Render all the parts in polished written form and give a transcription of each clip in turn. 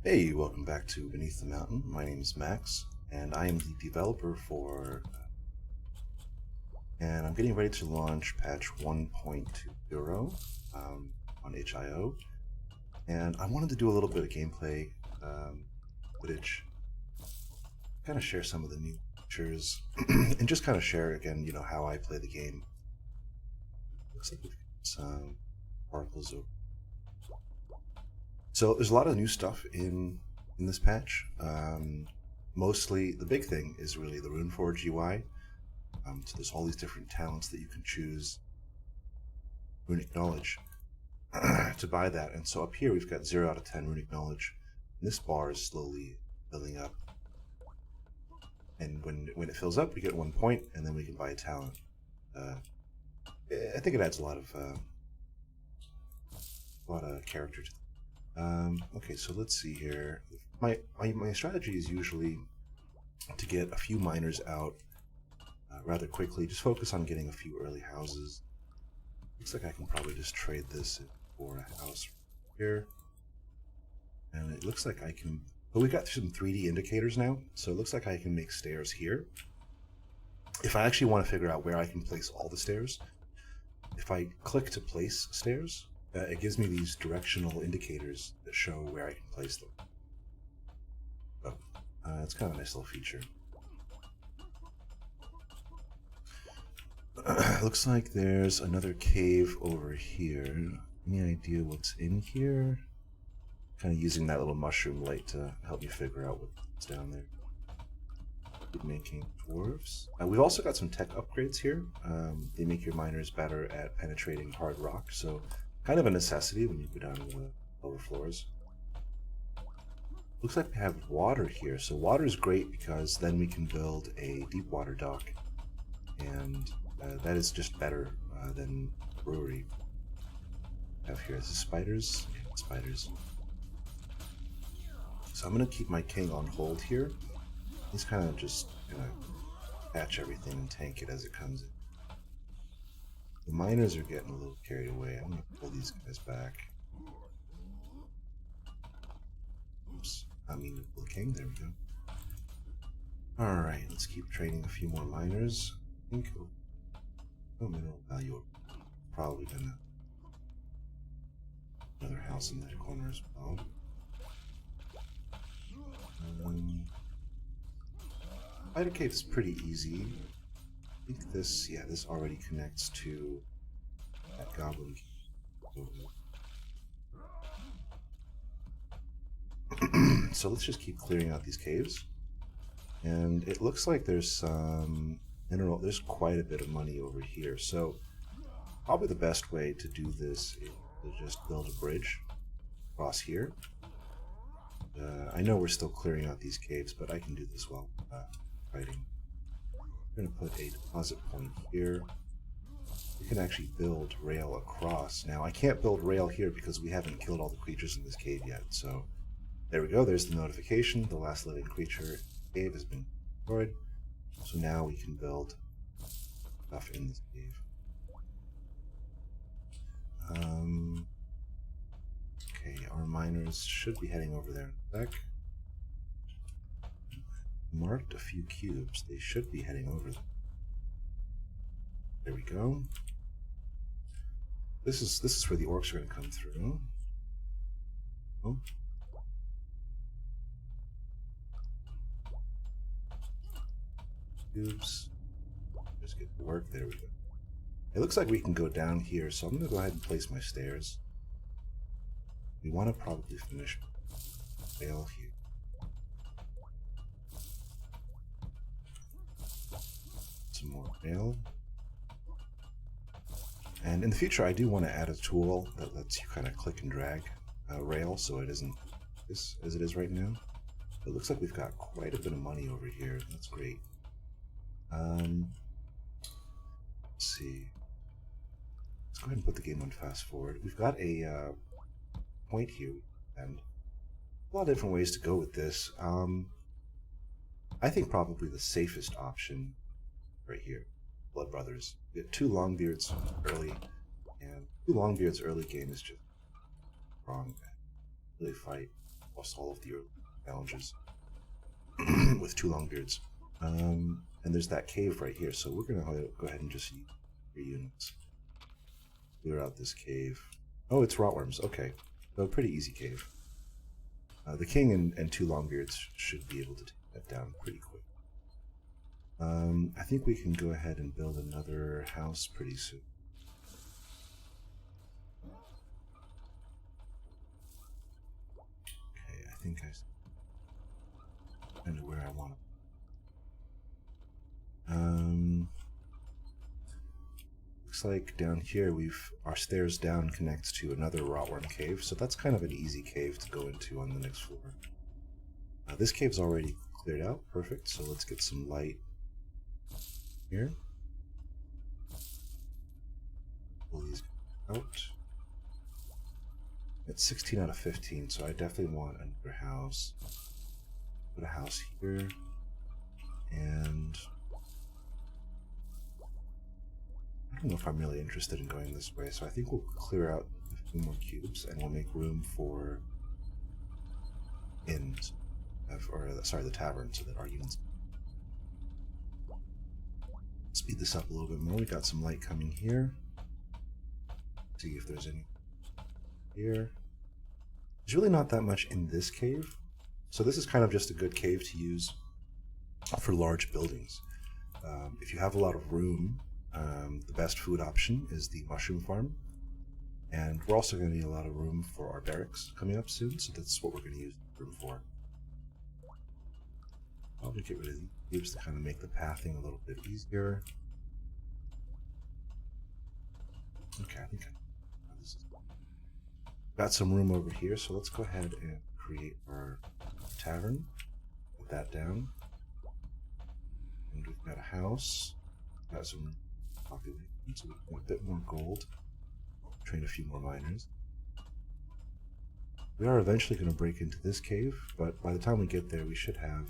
Hey, welcome back to Beneath the Mountain. My name is Max, and I am the developer for, and I'm getting ready to launch patch 1.20 on HIO, and I wanted to do a little bit of gameplay footage, kind of share some of the new features, and just kind of share again, how I play the game. Looks like we've got some particles over. So there's a lot of new stuff in this patch. Mostly, the big thing is really the Runeforge UI. So there's all these different talents that you can choose. Runic Knowledge to buy that, and so up here we've got 0 out of 10 Runic Knowledge. And this bar is slowly filling up, and when it fills up, we get 1 point, and then we can buy a talent. I think it adds a lot of character to. Okay, so let's see here. My strategy is usually to get a few miners out rather quickly. Just focus on getting a few early houses. Looks like I can probably just trade this for a house here. And it looks like I can... Well, we've got some 3D indicators now, so it looks like I can make stairs here. If I actually want to figure out where I can place all the stairs, if I click to place stairs, it gives me these directional indicators that show where I can place them. So, it's kind of a nice little feature. Looks like there's another cave over here. Any idea what's in here? Kind of using that little mushroom light to help me figure out what's down there. Making dwarves. We've also got some tech upgrades here. They make your miners better at penetrating hard rock, so kind of a necessity when you go down to the lower floors. Looks like we have water here, so water is great because then we can build a deep water dock, and that is just better than brewery. Have here is the spiders. Yeah, spiders. So I'm gonna keep my king on hold here. He's kind of just gonna patch everything and tank it as it comes in. The miners are getting a little carried away. I'm gonna pull these guys back. Oops, I mean the king. There we go. All right, let's keep trading a few more miners. I think mineral value probably gonna another house in that corner as well. Spider Cave is pretty easy. I think this, yeah, this already connects to that goblin cave. So let's just keep clearing out these caves. And it looks like there's some mineral, there's quite a bit of money over here. So probably the best way to do this is to just build a bridge across here. I know we're still clearing out these caves, but I can do this while fighting. I'm going to put a deposit point here. We can actually build rail across. Now, I can't build rail here because we haven't killed all the creatures in this cave yet. So, there we go. There's the notification. The last living creature in the cave has been destroyed. So now we can build stuff in this cave. Okay, our miners should be heading over there in a sec. Marked a few cubes. They should be heading over there. There we go. This is where the orcs are going to come through. Oh. Cubes. Just get to work. There we go. It looks like we can go down here, so I'm going to go ahead and place my stairs. We want to probably finish rail here. Some more rail. And in the future, I do want to add a tool that lets you kind of click and drag rail, so it isn't this as it is right now. It looks like we've got quite a bit of money over here. That's great. Let's see. Let's go ahead and put the game on fast forward. We've got a point here, and a lot of different ways to go with this. I think probably the safest option right here, Blood Brothers. We get 2 Longbeards early, and 2 Longbeards early game is just wrong. Really fight lost all of the early challenges with 2 Longbeards. And there's that cave right here, so we're going to go ahead and just use 3 units. Clear out this cave. Oh, it's rotworms. Okay. So a pretty easy cave. The king and 2 Longbeards should be able to take that down pretty quick. I think we can go ahead and build another house pretty soon. Okay, I think I kind of where I want to. Looks like down here our stairs down connects to another rotworm cave, so that's kind of an easy cave to go into on the next floor. This cave's already cleared out, perfect, so let's get some light here. Pull these out. It's 16 out of 15, so I definitely want another house. Put a house here, and I don't know if I'm really interested in going this way, so I think we'll clear out a few more cubes and we'll make room for inns, the tavern, so that our units speed this up a little bit more. We got some light coming here. See if there's any here. There's really not that much in this cave, so this is kind of just a good cave to use for large buildings. If you have a lot of room, the best food option is the mushroom farm, and we're also going to need a lot of room for our barracks coming up soon, so that's what we're going to use the room for. Probably get rid of these cubes to kind of make the pathing a little bit easier. Okay, I think this is got some room over here, so let's go ahead and create our tavern. Put that down, and we've got a house. Got some population, so we've got a bit more gold. Train a few more miners. We are eventually going to break into this cave, but by the time we get there, we should have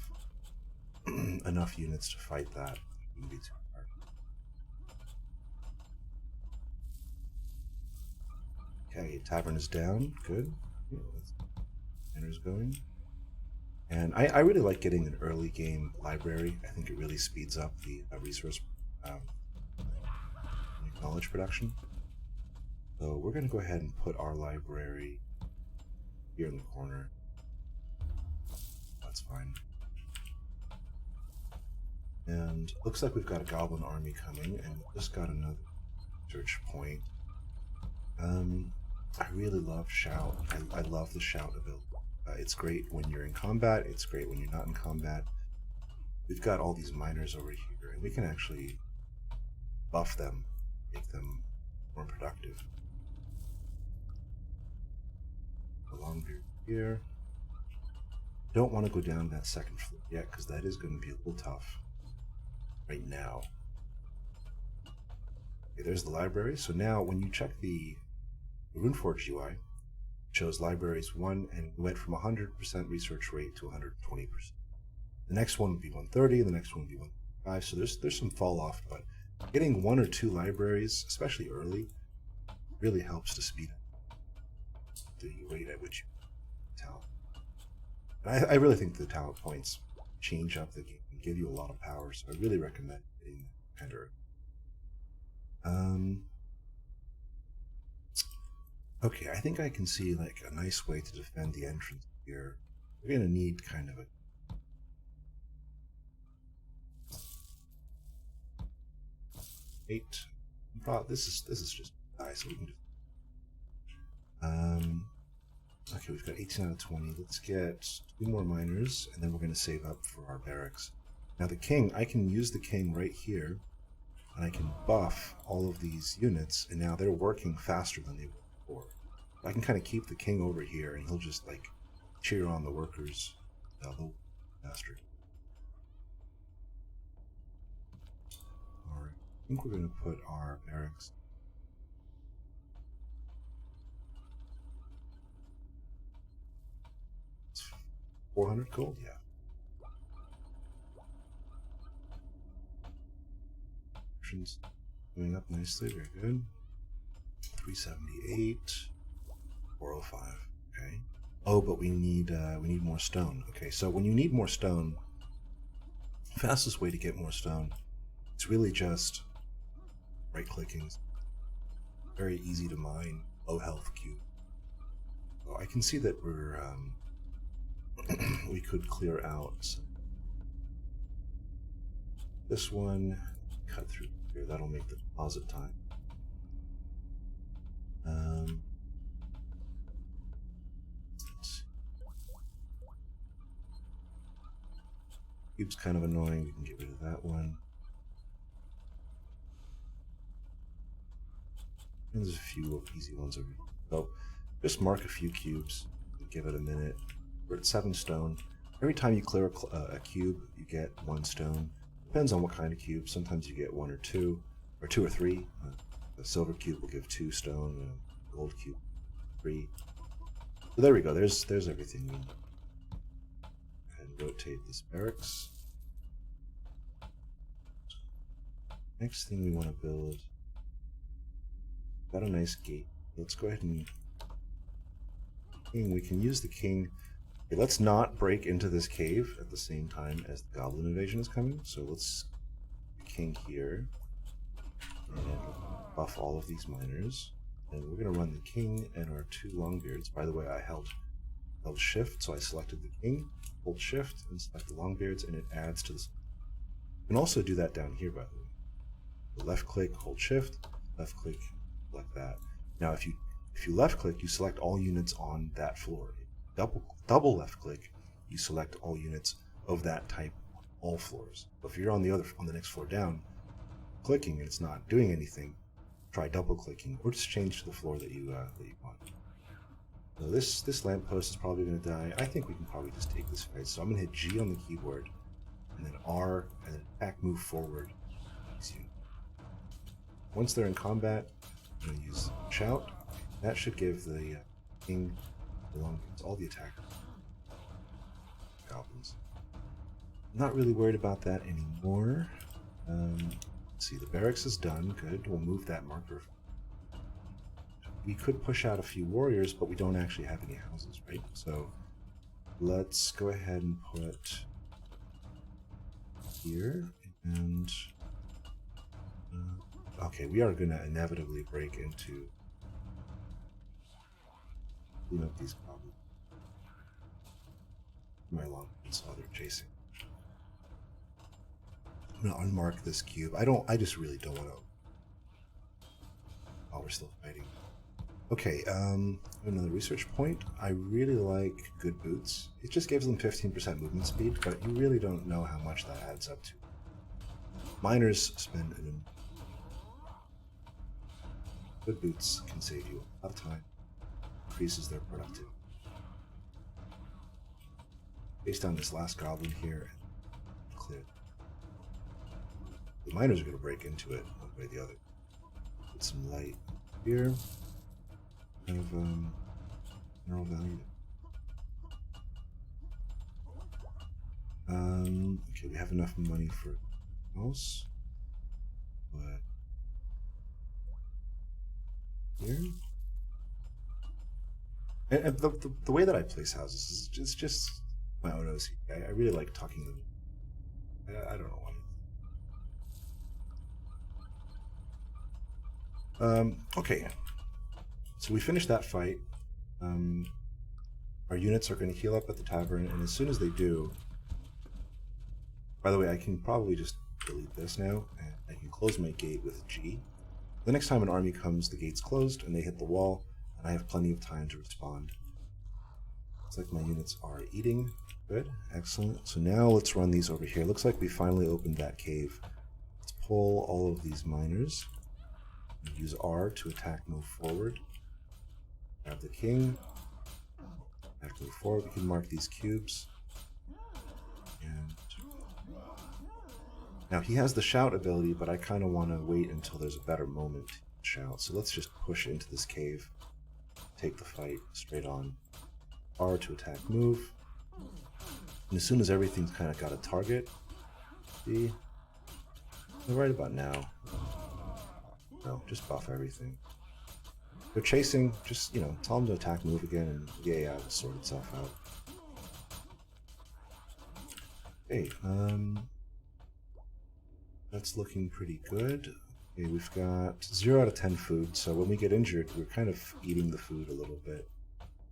enough units to fight that. It wouldn't be too hard. Okay, tavern is down. Good. Miners going. And I really like getting an early game library. I think it really speeds up the resource knowledge production. So we're going to go ahead and put our library here in the corner. That's fine. And looks like we've got a goblin army coming, and we just got another search point. I really love Shout. I love the Shout ability. It's great when you're in combat, it's great when you're not in combat. We've got all these miners over here, and we can actually buff them, make them more productive. A Longbeard here. Don't want to go down that second floor yet, because that is going to be a little tough right now. Okay, there's the library. So now when you check the RuneForge UI, it shows libraries 1, and we went from 100% research rate to 120%. The next one would be 130, the next one would be 105. So there's some fall off, but getting 1 or 2 libraries, especially early, really helps to speed up the rate at which you talent. And I really think the talent points change up the game and give you a lot of power, so I really recommend getting kind of early. Okay, I think I can see like a nice way to defend the entrance here. We're gonna need kind of a this is just nice, so we can okay, we've got 18 out of 20. Let's get 2 more miners, and then we're going to save up for our barracks. Now the king, I can use the king right here, and I can buff all of these units, and now they're working faster than they were before. I can kind of keep the king over here, and he'll just like cheer on the workers a little faster. Alright, I think we're going to put our barracks 400 gold, yeah. Going up nicely, very good. 378, 405, okay. Oh, but we need more stone. Okay, so when you need more stone, fastest way to get more stone, it's really just right-clicking. Very easy to mine, low health cube. So I can see that we're we could clear out this one, cut through here. That'll make the deposit time. Cube's kind of annoying. We can get rid of that one. And there's a few easy ones over here. So just mark a few cubes and give it a minute. We're at 7 stone. Every time you clear a cube, you get 1 stone. Depends on what kind of cube. Sometimes you get 1 or 2, or 2 or 3. The silver cube will give 2 stone, a gold cube 3. So there we go. There's everything we need. And rotate this barracks. Next thing we want to build. Got a nice gate. Let's go ahead and we can use the king. Okay, let's not break into this cave at the same time as the goblin invasion is coming. So let's king here and buff all of these miners. And we're going to run the king and our 2 longbeards. By the way, I held shift, so I selected the king, hold shift, and select the longbeards, and it adds to this. You can also do that down here, by the way. Left click, hold shift, left click, like that. Now, if you left click, you select all units on that floor. Double left click, you select all units of that type on all floors. But if you're on the next floor down, clicking and it's not doing anything, try double clicking or just change to the floor that you want. So this lamppost is probably going to die. I think we can probably just take this fight. So I'm going to hit G on the keyboard, and then R, and then attack, move forward. Once they're in combat, I'm going to use shout. That should give the king all the attackers. Goblins. I'm not really worried about that anymore. Let's see, the barracks is done. Good. We'll move that marker. We could push out a few warriors, but we don't actually have any houses, right? So let's go ahead and put here and okay, we are going to inevitably break into clean up these goblins. My long saw they're chasing. I'm going to unmark this cube. I just really don't want to. Oh, we're still fighting. Okay, another research point. I really like good boots. It just gives them 15% movement speed, but you really don't know how much that adds up to. Miners spend good boots can save you a lot of time, increases their productivity. Based on this last goblin here, clear. The miners are going to break into it one way or the other. Put some light here. Have mineral value. Okay, we have enough money for a house, but here. And the way that I place houses is just my own OCD. I really like tucking them. I don't know why. Okay. So we finished that fight. Our units are going to heal up at the tavern, and as soon as they do... By the way, I can probably just delete this now, and I can close my gate with G. The next time an army comes, the gate's closed, and they hit the wall, and I have plenty of time to respond. Looks like my units are eating. Good, excellent. So now let's run these over here. Looks like we finally opened that cave. Let's pull all of these miners. Use R to attack, move forward. Grab the king. Attack, move forward. We can mark these cubes. And now he has the shout ability, but I kind of want to wait until there's a better moment to shout. So let's just push into this cave. Take the fight straight on. R to attack, move. And as soon as everything's kind of got a target, see? Right about now. No, just buff everything. they're chasing, just, you know, tell them to attack, move again, and the AI will sort itself out. Okay, that's looking pretty good. Okay, we've got 0 out of 10 food, so when we get injured, we're kind of eating the food a little bit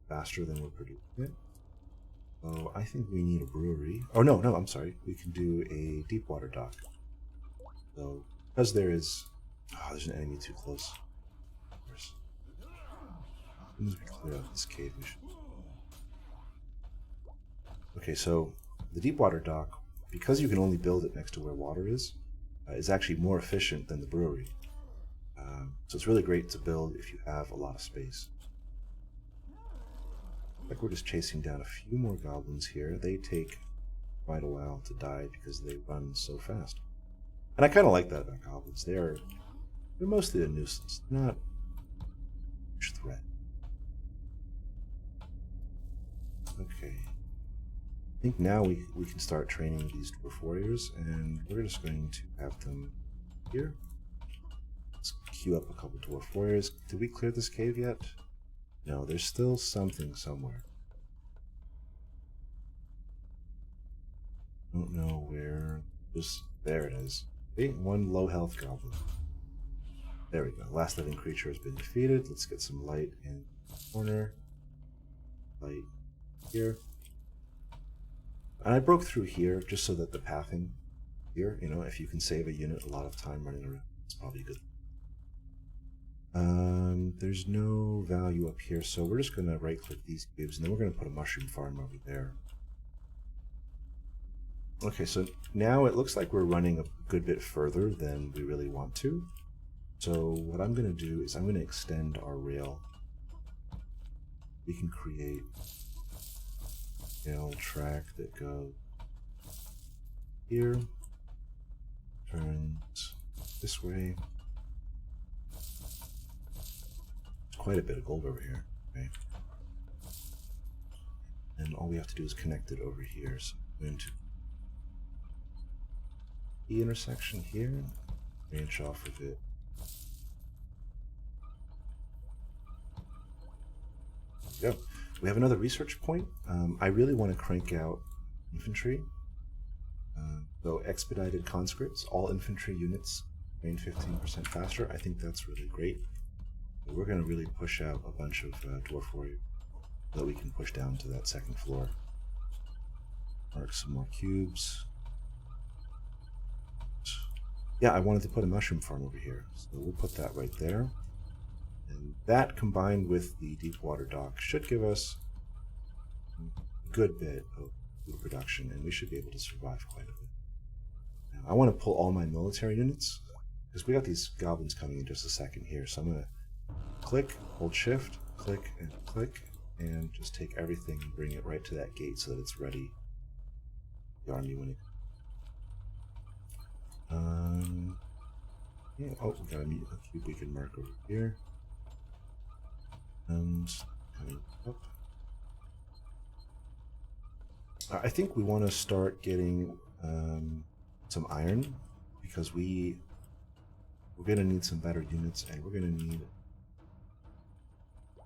faster than we're producing it. So I think we need a brewery. Oh, no, I'm sorry. We can do a deep water dock. So, because there's an enemy too close. As soon as we clear out this cave, we should... Okay, so the deep water dock, because you can only build it next to where water is actually more efficient than the brewery. So it's really great to build if you have a lot of space. Like we're just chasing down a few more goblins here. They take quite a while to die because they run so fast. And I kind of like that about goblins. They're mostly a nuisance. They're not a huge threat. Okay. I think now we can start training these dwarf warriors, and we're just going to have them here. Let's queue up a couple dwarf warriors. Did we clear this cave yet? No, there's still something somewhere. I don't know where. There it is. Okay, one low health goblin. There we go. Last living creature has been defeated. Let's get some light in the corner. Light here. And I broke through here just so that the pathing here, you know, if you can save a unit a lot of time running around, it's probably good. There's no value up here, so we're just going to right-click these cubes, and then we're going to put a mushroom farm over there. Okay, so now it looks like we're running a good bit further than we really want to. So what I'm going to do is I'm going to extend our rail. We can create rail track that goes here, turns this way. Quite a bit of gold over here, right? And all we have to do is connect it over here. So I'm going to the intersection here, branch off of it. There we go. We have another research point. I really want to crank out infantry. So expedited conscripts, all infantry units train 15% faster. I think that's really great. We're going to really push out a bunch of dwarf warriors so that we can push down to that second floor. Mark some more cubes. Yeah, I wanted to put a mushroom farm over here, so we'll put that right there. And that, combined with the deep water dock, should give us a good bit of food production, and we should be able to survive quite a bit. Now, I want to pull all my military units, because we got these goblins coming in just a second here, so I'm going to click, hold shift, click, and just take everything and bring it right to that gate so that it's ready. The army when it... yeah, oh, we got a cube we can mark over here. And coming up. I think we want to start getting some iron, because we're going to need some better units, and we're going to need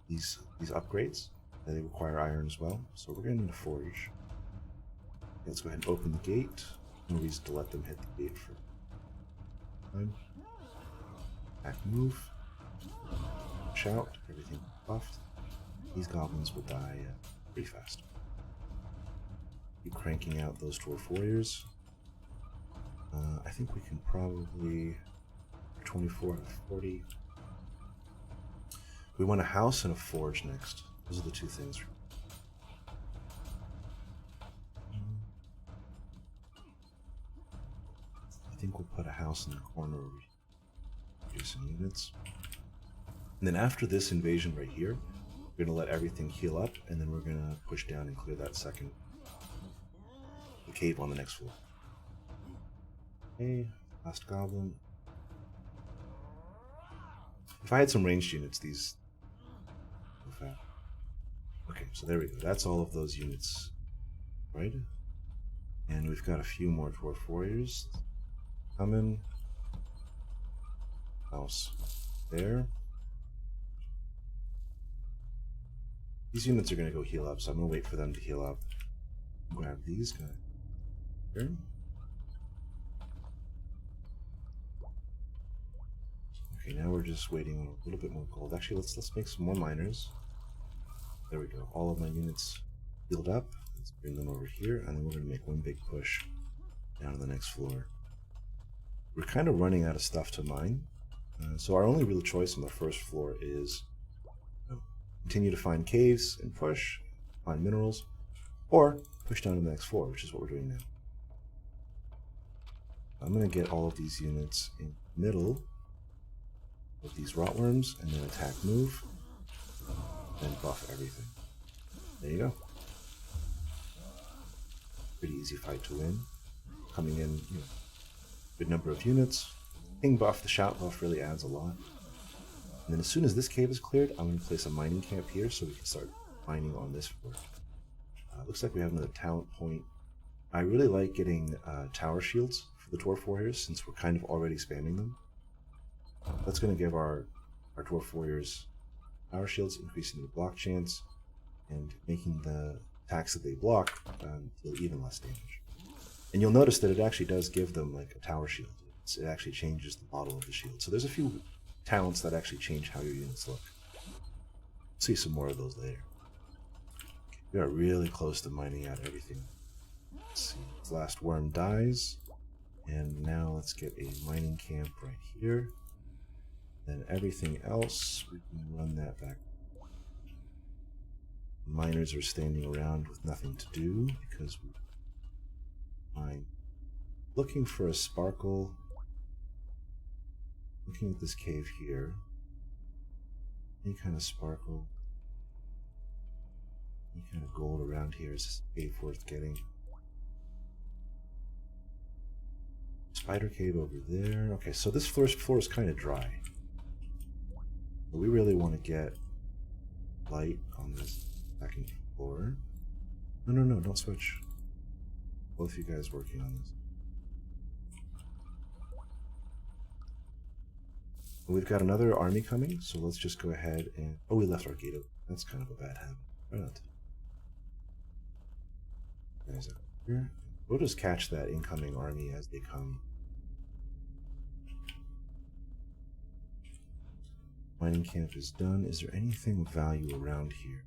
these upgrades. They require iron as well, so we're going to need a forge. Let's go ahead and open the gate. No reason to let them hit the gate for time. Back move. Shout. Everything buffed. These goblins will die pretty fast. Keep cranking out those dwarf warriors. I think we can probably 24 out of 40. We want a house and a forge next. Those are the two things. I think we'll put a house in the corner over here. Producing units. And then after this invasion right here, we're going to let everything heal up, and then we're going to push down and clear that second cave on the next floor. Okay, last goblin. If I had some ranged units, these go fast. Okay, so there we go. That's all of those units, right? And we've got a few more dwarf warriors coming. House there. These units are going to go heal up, so I'm going to wait for them to heal up. Grab these guys here. Okay, now we're just waiting on a little bit more gold. Actually, let's make some more miners. There we go. All of my units healed up. Let's bring them over here, and then we're going to make one big push down to the next floor. We're kind of running out of stuff to mine, so our only real choice on the first floor is continue to find caves and push, find minerals, or push down to the next floor, which is what we're doing now. I'm going to get all of these units in the middle of these rotworms, and then attack move, and buff everything. There you go. Pretty easy fight to win. Coming in, good number of units. Ping buff, the shout buff really adds a lot. And then as soon as this cave is cleared, I'm going to place a mining camp here so we can start mining on this floor. Looks like we have another talent point. I really like getting tower shields for the Dwarf Warriors since we're kind of already spamming them. That's going to give our Dwarf Warriors power shields, increasing the block chance, and making the attacks that they block deal even less damage. And you'll notice that it actually does give them like a tower shield. It actually changes the model of the shield. So there's a few talents that actually change how your units look. We'll see some more of those later. We are really close to mining out everything. Let's see. This last worm dies. And now let's get a mining camp right here. Then everything else, we can run that back. Miners are standing around with nothing to do because we're looking for a sparkle. Looking at this cave here. Any kind of sparkle. Any kind of gold around here is this cave worth getting. Spider cave over there. Okay, so this first floor is kind of dry. But we really want to get light on this second floor. No, don't switch. Both of you guys working on this. We've got another army coming, so let's just go ahead and... Oh, we left our gate open. That's kind of a bad habit. Why not? Guys up here. We'll just catch that incoming army as they come. Mining camp is done. Is there anything of value around here?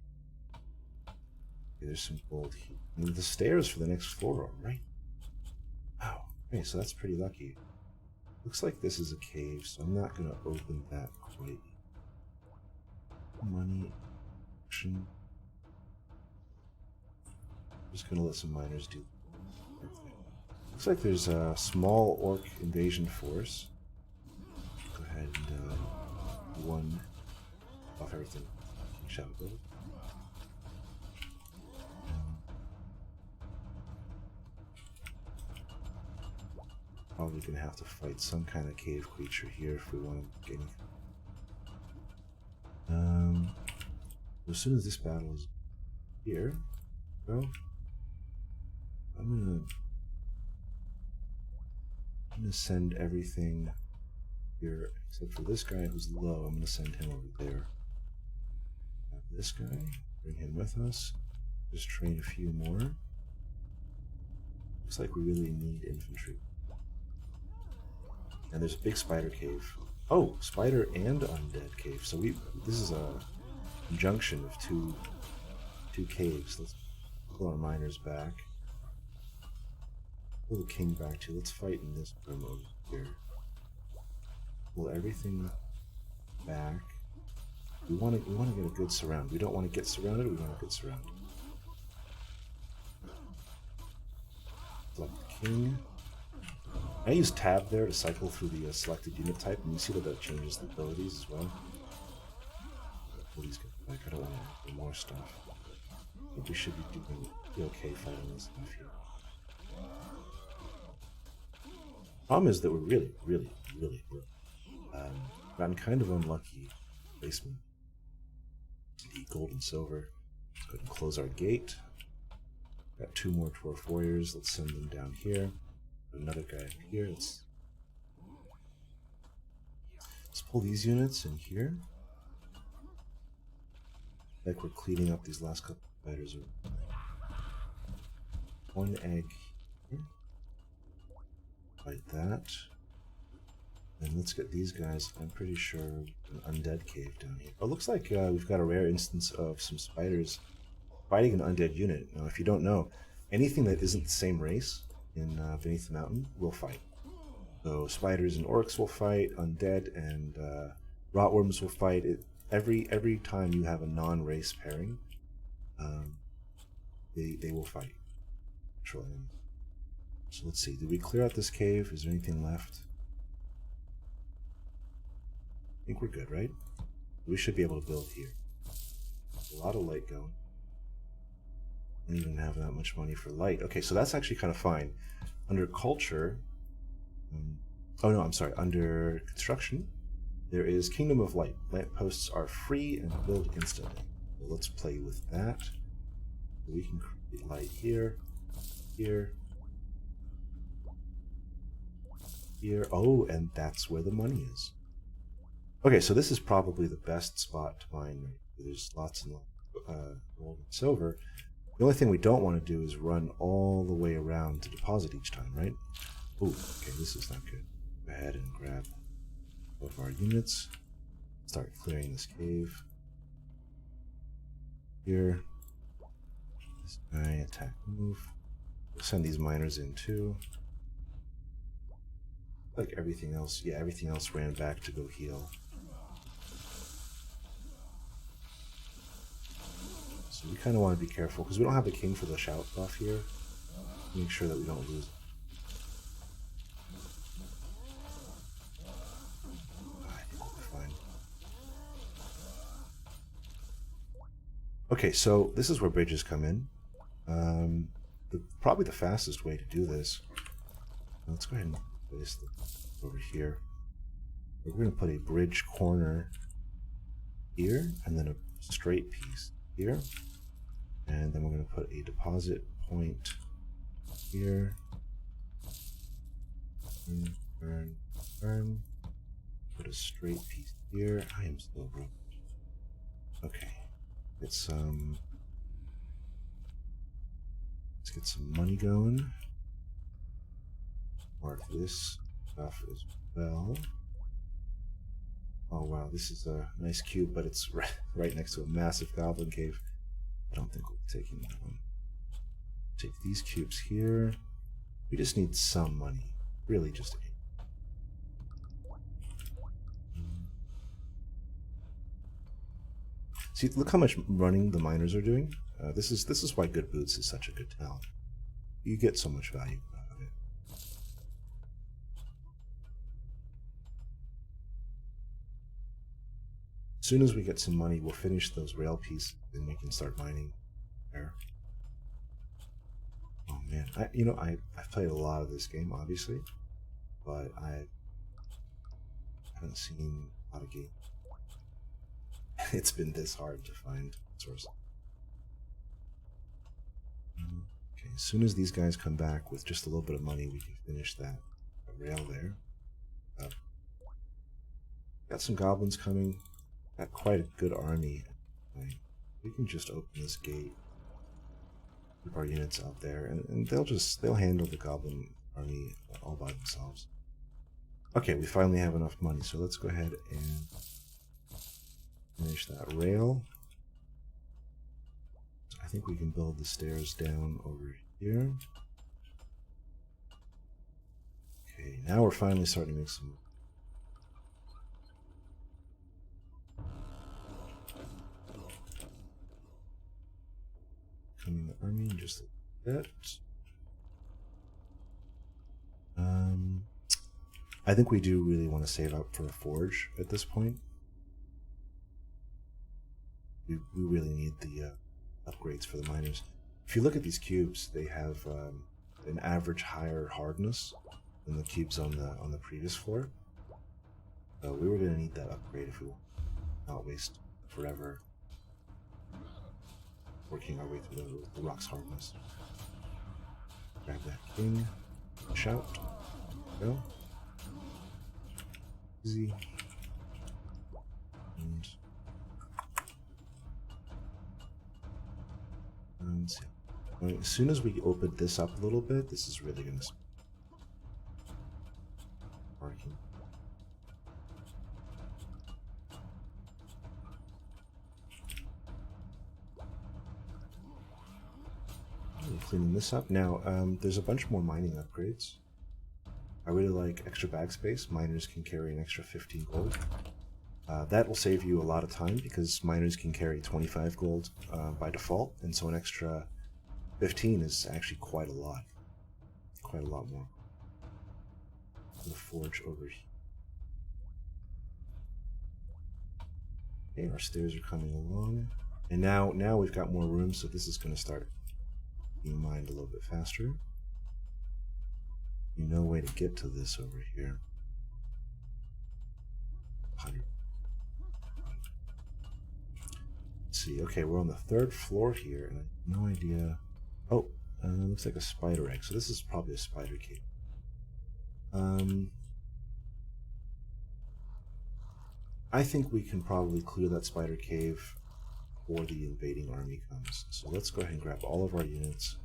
Okay, there's some gold here. And the stairs for the next floor are right. Wow. Okay, so that's pretty lucky. Looks like this is a cave, so I'm not going to open that quite. Money. Action. I'm just going to let some miners do everything. Looks like there's a small orc invasion force. Go ahead and one off everything. Shout out. Probably gonna have to fight some kind of cave creature here if we want to get anything. As soon as this battle is here, I'm gonna send everything here except for this guy who's low. I'm gonna send him over there. Have this guy, bring him with us. Just train a few more. Looks like we really need infantry. And there's a big spider cave. Oh, spider and undead cave. So this is a junction of two caves. Let's pull our miners back. Pull the king back too. Let's fight in this room over here. Pull everything back. We want to get a good surround. We don't want to get surrounded. We want to get surrounded. Select the king. I use tab there to cycle through the selected unit type, and you see that changes the abilities as well. Pull these guys back. I don't want to do more stuff. I think we should be okay fighting this stuff here. Problem is that we're really gotten kind of unlucky placement. The gold and silver. Let's go ahead and close our gate. Got two more Dwarf Warriors. Let's send them down here. Another guy up here. Let's pull these units in here. Like we're cleaning up these last couple of spiders. One egg here. Like that. And let's get these guys. I'm pretty sure an undead cave down here. Oh, it looks like we've got a rare instance of some spiders fighting an undead unit. Now, if you don't know, anything that isn't the same race in Beneath the Mountain will fight. So spiders and orcs will fight, undead and rotworms will fight. Every time you have a non-race pairing, they will fight. So let's see. Did we clear out this cave? Is there anything left? I think we're good, right? We should be able to build here. A lot of light going. Don't even have that much money for light. Okay, so that's actually kind of fine. Under culture, oh no, I'm sorry. Under construction, there is Kingdom of Light. Lampposts are free and build instantly. So let's play with that. We can create light here, here, here. Oh, and that's where the money is. Okay, so this is probably the best spot to mine. There's lots and lots of gold and silver. The only thing we don't want to do is run all the way around to deposit each time, right? Ooh, okay, this is not good. Go ahead and grab both of our units. Start clearing this cave. Here. This guy, attack, move. We'll send these miners in too. Like everything else, yeah, everything else ran back to go heal. So we kind of want to be careful because we don't have the king for the shout buff here. Make sure that we don't lose. I think we'll be fine. Okay, so this is where bridges come in. Probably the fastest way to do this. Let's go ahead and place this over here. We're going to put a bridge corner here and then a straight piece here. And then we're going to put a deposit point here. Turn. Put a straight piece here. I am still broke. Okay. Let's get some money going. Mark this stuff as well. Oh wow, this is a nice cube, but it's right next to a massive goblin cave. I don't think we'll be taking that one. Take these cubes here. We just need some money. Really just 8. See, look how much running the miners are doing. This is why Good Boots is such a good talent. You get so much value out of it. As soon as we get some money, we'll finish those rail pieces, and we can start mining there. Oh man, I've played a lot of this game, obviously, but I haven't seen a lot of games. It's been this hard to find sources. Okay, as soon as these guys come back with just a little bit of money, we can finish that rail there. Got some goblins coming. Got quite a good army. We can just open this gate. Keep our units out there, and they'll handle the goblin army all by themselves. Okay, we finally have enough money, so let's go ahead and finish that rail. I think we can build the stairs down over here. Okay, now we're finally starting to make some. Coming the army in just a bit. I think we do really want to save up for a forge at this point. We really need the upgrades for the miners. If you look at these cubes, they have an average higher hardness than the cubes on the previous floor. So we were going to need that upgrade if we want to not waste forever working our way through the rock's hardness. Grab that king, shout, go. Easy. And let's see. As soon as we open this up a little bit, this is really going to working. Cleaning this up now. There's a bunch more mining upgrades. I really like extra bag space. Miners can carry an extra 15 gold. That will save you a lot of time because miners can carry 25 gold by default, and so an extra 15 is actually quite a lot. Quite a lot more. The forge over here. Okay, our stairs are coming along. And now we've got more room, so this is going to start being mined a little bit faster. No way to get to this over here. 100. Let's see. Okay, we're on the 3rd floor here, and I have no idea. Oh, looks like a spider egg. So this is probably a spider cave. I think we can probably clear that spider cave before the invading army comes. So let's go ahead and grab all of our units,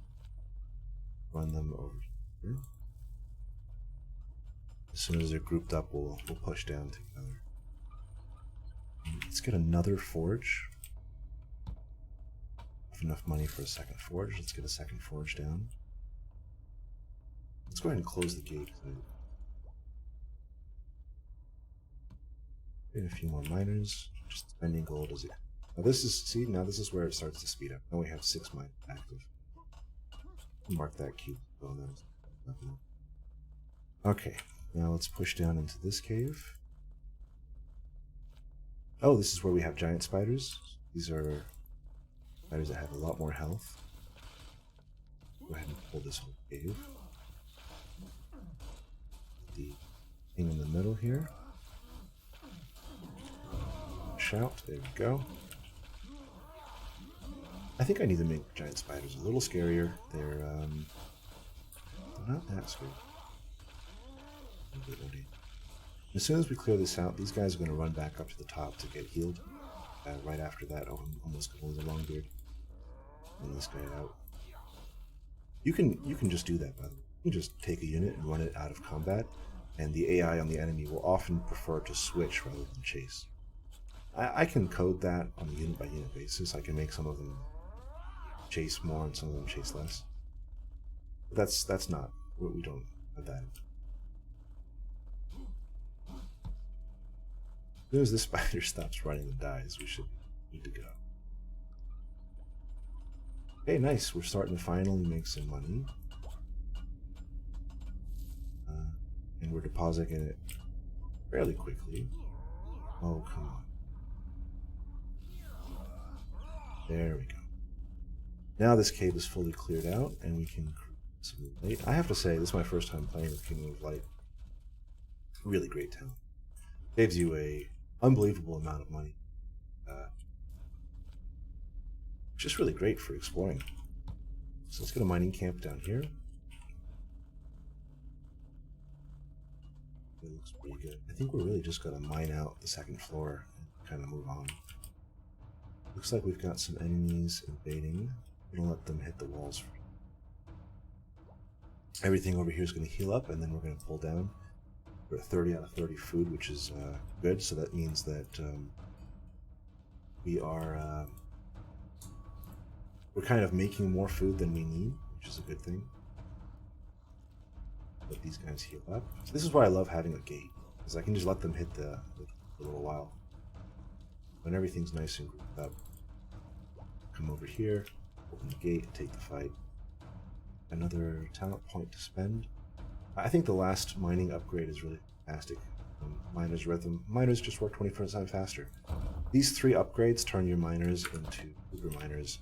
run them over here. As soon as they're grouped up, we'll push down together. Let's get another forge. Have enough money for a second forge. Let's get a second forge down. Let's go ahead and close the gate. Get a few more miners. Just spending gold as it. Now this is where it starts to speed up. Now we have 6 miners active. Mark that cube. Oh, that's nothing. Okay, now let's push down into this cave. Oh, this is where we have giant spiders. These are spiders that have a lot more health. Go ahead and pull this whole cave. The thing in the middle here. Shout, there we go. I think I need to make giant spiders a little scarier. They're not that scary. As soon as we clear this out, these guys are going to run back up to the top to get healed. Right after that, oh, I'm almost going to lose a Longbeard. And this guy out. You can just do that, by the way. You can just take a unit and run it out of combat, and the AI on the enemy will often prefer to switch rather than chase. I can code that on a unit by unit basis. I can make some of them chase more and some of them chase less. But that's not what we don't have that. As soon as this spider stops running and dies, we should need to go. Okay, nice. We're starting to finally make some money. And we're depositing it fairly quickly. Oh, come on. There we go. Now this cave is fully cleared out, and we can create some light. I have to say, this is my first time playing with Kingdom of Light. Really great town. Saves you a unbelievable amount of money. Just really great for exploring. So let's get a mining camp down here. It looks pretty good. I think we're really just going to mine out the 2nd floor and kind of move on. Looks like we've got some enemies invading. We're going to let them hit the walls. Everything over here is going to heal up, and then we're going to pull down. We're at 30 out of 30 food, which is good. So that means that we're kind of making more food than we need, which is a good thing. Let these guys heal up. So this is why I love having a gate, because I can just let them hit the for a little while. When everything's nice and grouped up, come over here, open the gate, and take the fight. Another talent point to spend. I think the last mining upgrade is really fantastic. Miner's Rhythm. Miners just work 20% faster. These 3 upgrades turn your miners into uber miners.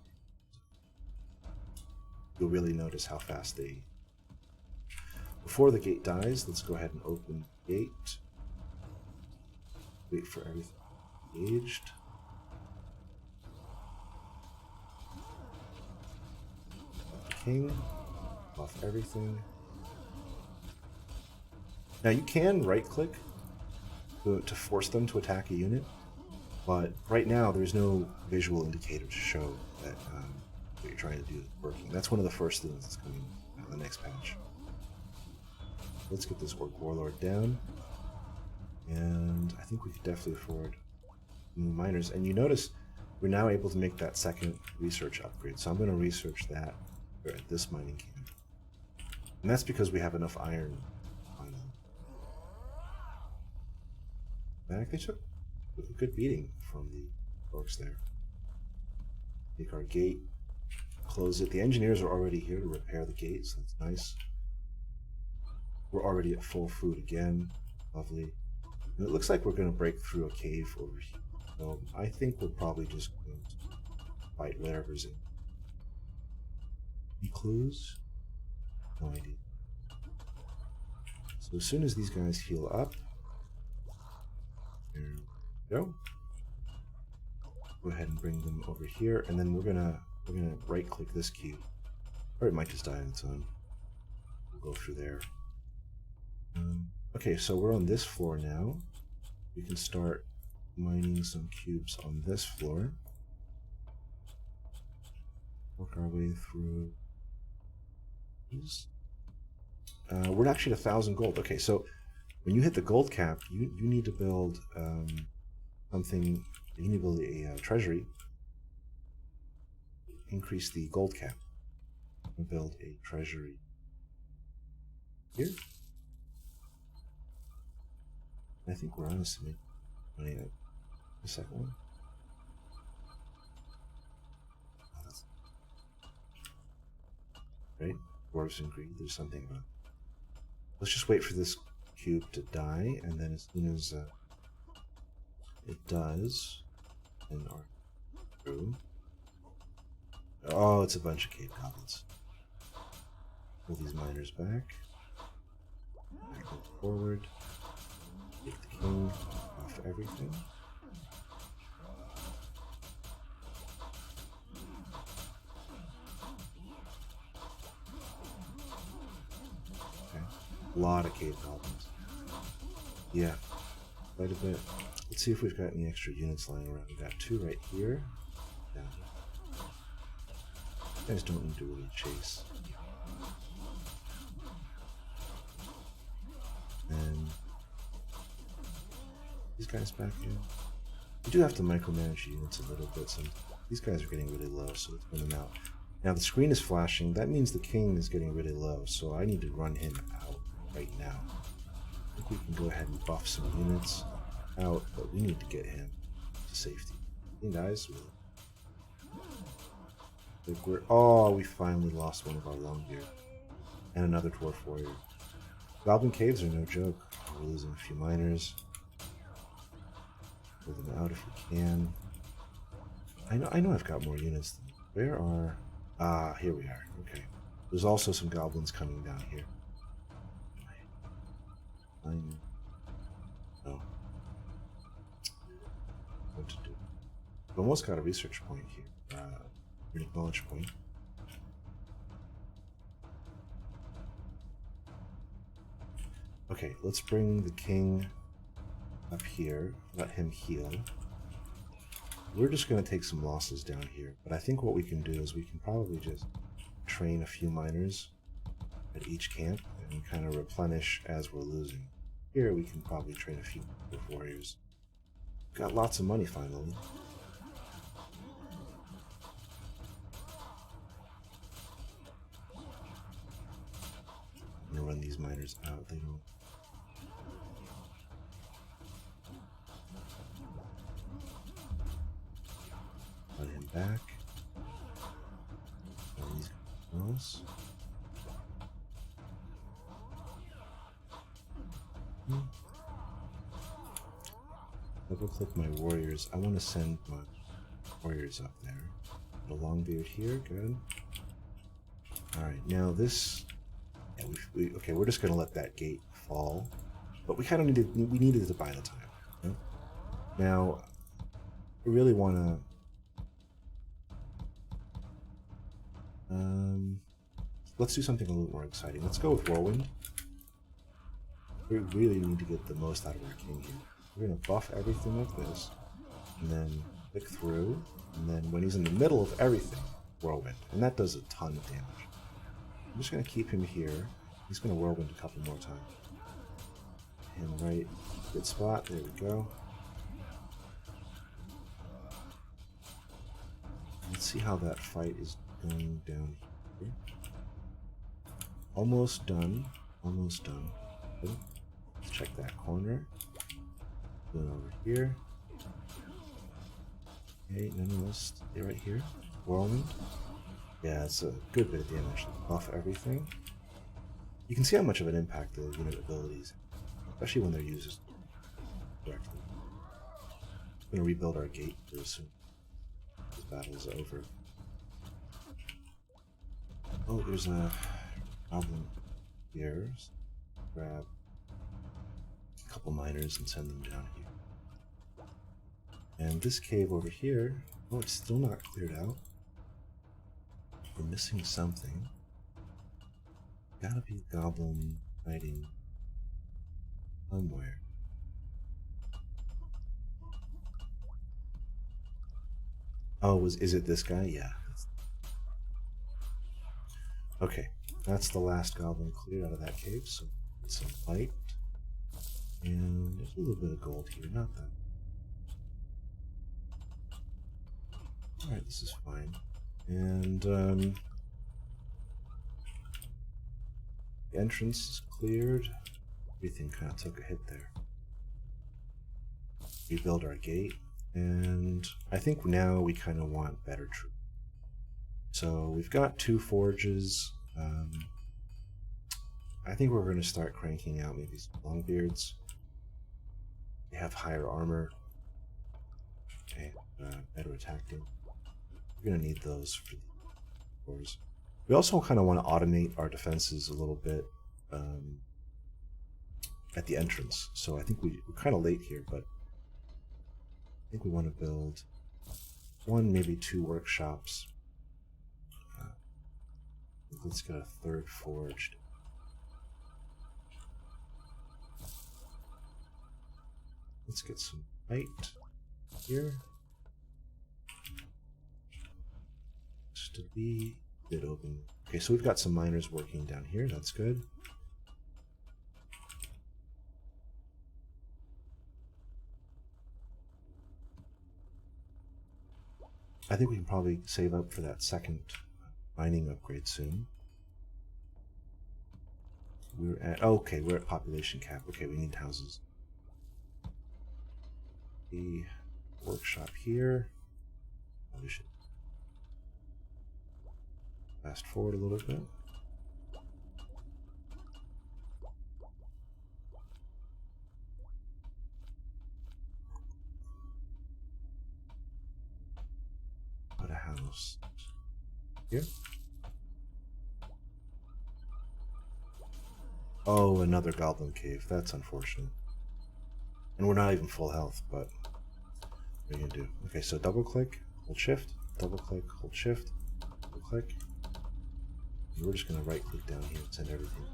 You'll really notice how fast they... Before the gate dies, let's go ahead and open the gate. Wait for everything engaged. King. Off everything. Now you can right-click to force them to attack a unit, but right now there's no visual indicator to show that what you're trying to do is working. That's one of the first things that's coming in the next patch. Let's get this Orc Warlord down. And I think we could definitely afford new miners. And you notice we're now able to make that second research upgrade. So I'm going to research that at this mining camp. And that's because we have enough iron on them. Back, they took a good beating from the orcs there. Take our gate, close it. The engineers are already here to repair the gate, so that's nice. We're already at full food again. Lovely. And it looks like we're going to break through a cave over here. So I think we're probably just going to fight whatever's in. Any clues? No idea. So as soon as these guys heal up, there we go. Go ahead and bring them over here, and then we're gonna right-click this cube, or it might just die on its own. We'll go through there. Okay, so we're on this floor now. We can start mining some cubes on this floor. Work our way through these. We're actually at 1,000 gold. Okay, so when you hit the gold cap, you need to build something. You need to build a treasury. Increase the gold cap. And build a treasury here. I think we're honestly making the second one. Right? Dwarves and greed. There's something about it. Let's just wait for this cube to die, and then as soon as it does, in our room. Oh, it's a bunch of cave goblins. Pull these miners back. Go forward. Take the king off everything. Okay. A lot of cave goblins. Yeah, quite a bit. Let's see if we've got any extra units lying around. We've got 2 right here. Yeah. You guys don't need to really chase. And these guys back in. You do have to micromanage units a little bit. So these guys are getting really low, so let's run them out. Now the screen is flashing. That means the king is getting really low, so I need to run him out right now. I think we can go ahead and buff some units out, but we need to get him to safety. Hey guys, oh, we finally lost one of our Longbeard and another dwarf warrior. Goblin caves are no joke. We're losing a few miners. Pull them out if we can. I know I've got more units. Where are? Ah, here we are. Okay. There's also some goblins coming down here. No. What to do? I've almost got a research point here. A knowledge point. Okay, let's bring the king up here. Let him heal. We're just going to take some losses down here, but I think what we can do is we can probably just train a few miners at each camp and kind of replenish as we're losing. Here we can probably train a few warriors. Got lots of money finally. I'm gonna run these miners out. They don't. Run him back. Run these girls. Double click my warriors. I want to send my warriors up there. The Longbeard here, good. Alright, now this. Yeah, okay, we're just gonna let that gate fall. But we kind of needed to buy the time. You know? Now, I really wanna let's do something a little more exciting. Let's go with Whirlwind. We really need to get the most out of our king here. We're going to buff everything like this, and then click through, and then when he's in the middle of everything, Whirlwind, and that does a ton of damage. I'm just going to keep him here. He's going to Whirlwind a couple more times. Him right, good spot. There we go. Let's see how that fight is going down here. Almost done. Almost done. Good. Let's check that corner. Going over here. Okay, none of this. Stay right here. Whirlwind. Yeah, it's a good bit of damage. Buff everything. You can see how much of an impact the unit abilities, especially when they're used correctly. I'm going to rebuild our gate pretty soon. This battle is over. Oh, there's a goblin here. So grab a couple miners and send them down here. And this cave over here, oh, it's still not cleared out. We're missing something. Gotta be a goblin hiding somewhere. Oh, is it this guy? Yeah. Okay, that's the last goblin cleared out of that cave, so it's some light. And there's a little bit of gold here, not that. Alright, this is fine. And the entrance is cleared. Everything kind of took a hit there. Rebuild our gate, and I think now we kind of want better troops. So we've got 2 forges. I think we're going to start cranking out maybe some Longbeards. They have higher armor and better attacking. We're going to need those for the wars. We also kind of want to automate our defenses a little bit at the entrance. So I think we're kind of late here, but I think we want to build 1, maybe 2 workshops. Let's get a 3rd forged. Let's get some light here. Just to be a bit open. Okay, so we've got some miners working down here. That's good. I think we can probably save up for that 2nd mining upgrade soon. We're at, okay, we're at population cap. Okay, we need houses. The workshop here. We should fast forward a little bit. Put a house here. Oh, another goblin cave. That's unfortunate. And we're not even full health, but what are you gonna do? Okay, so double click, hold shift, double click, hold shift, double click. And we're just gonna right click down here and send everything.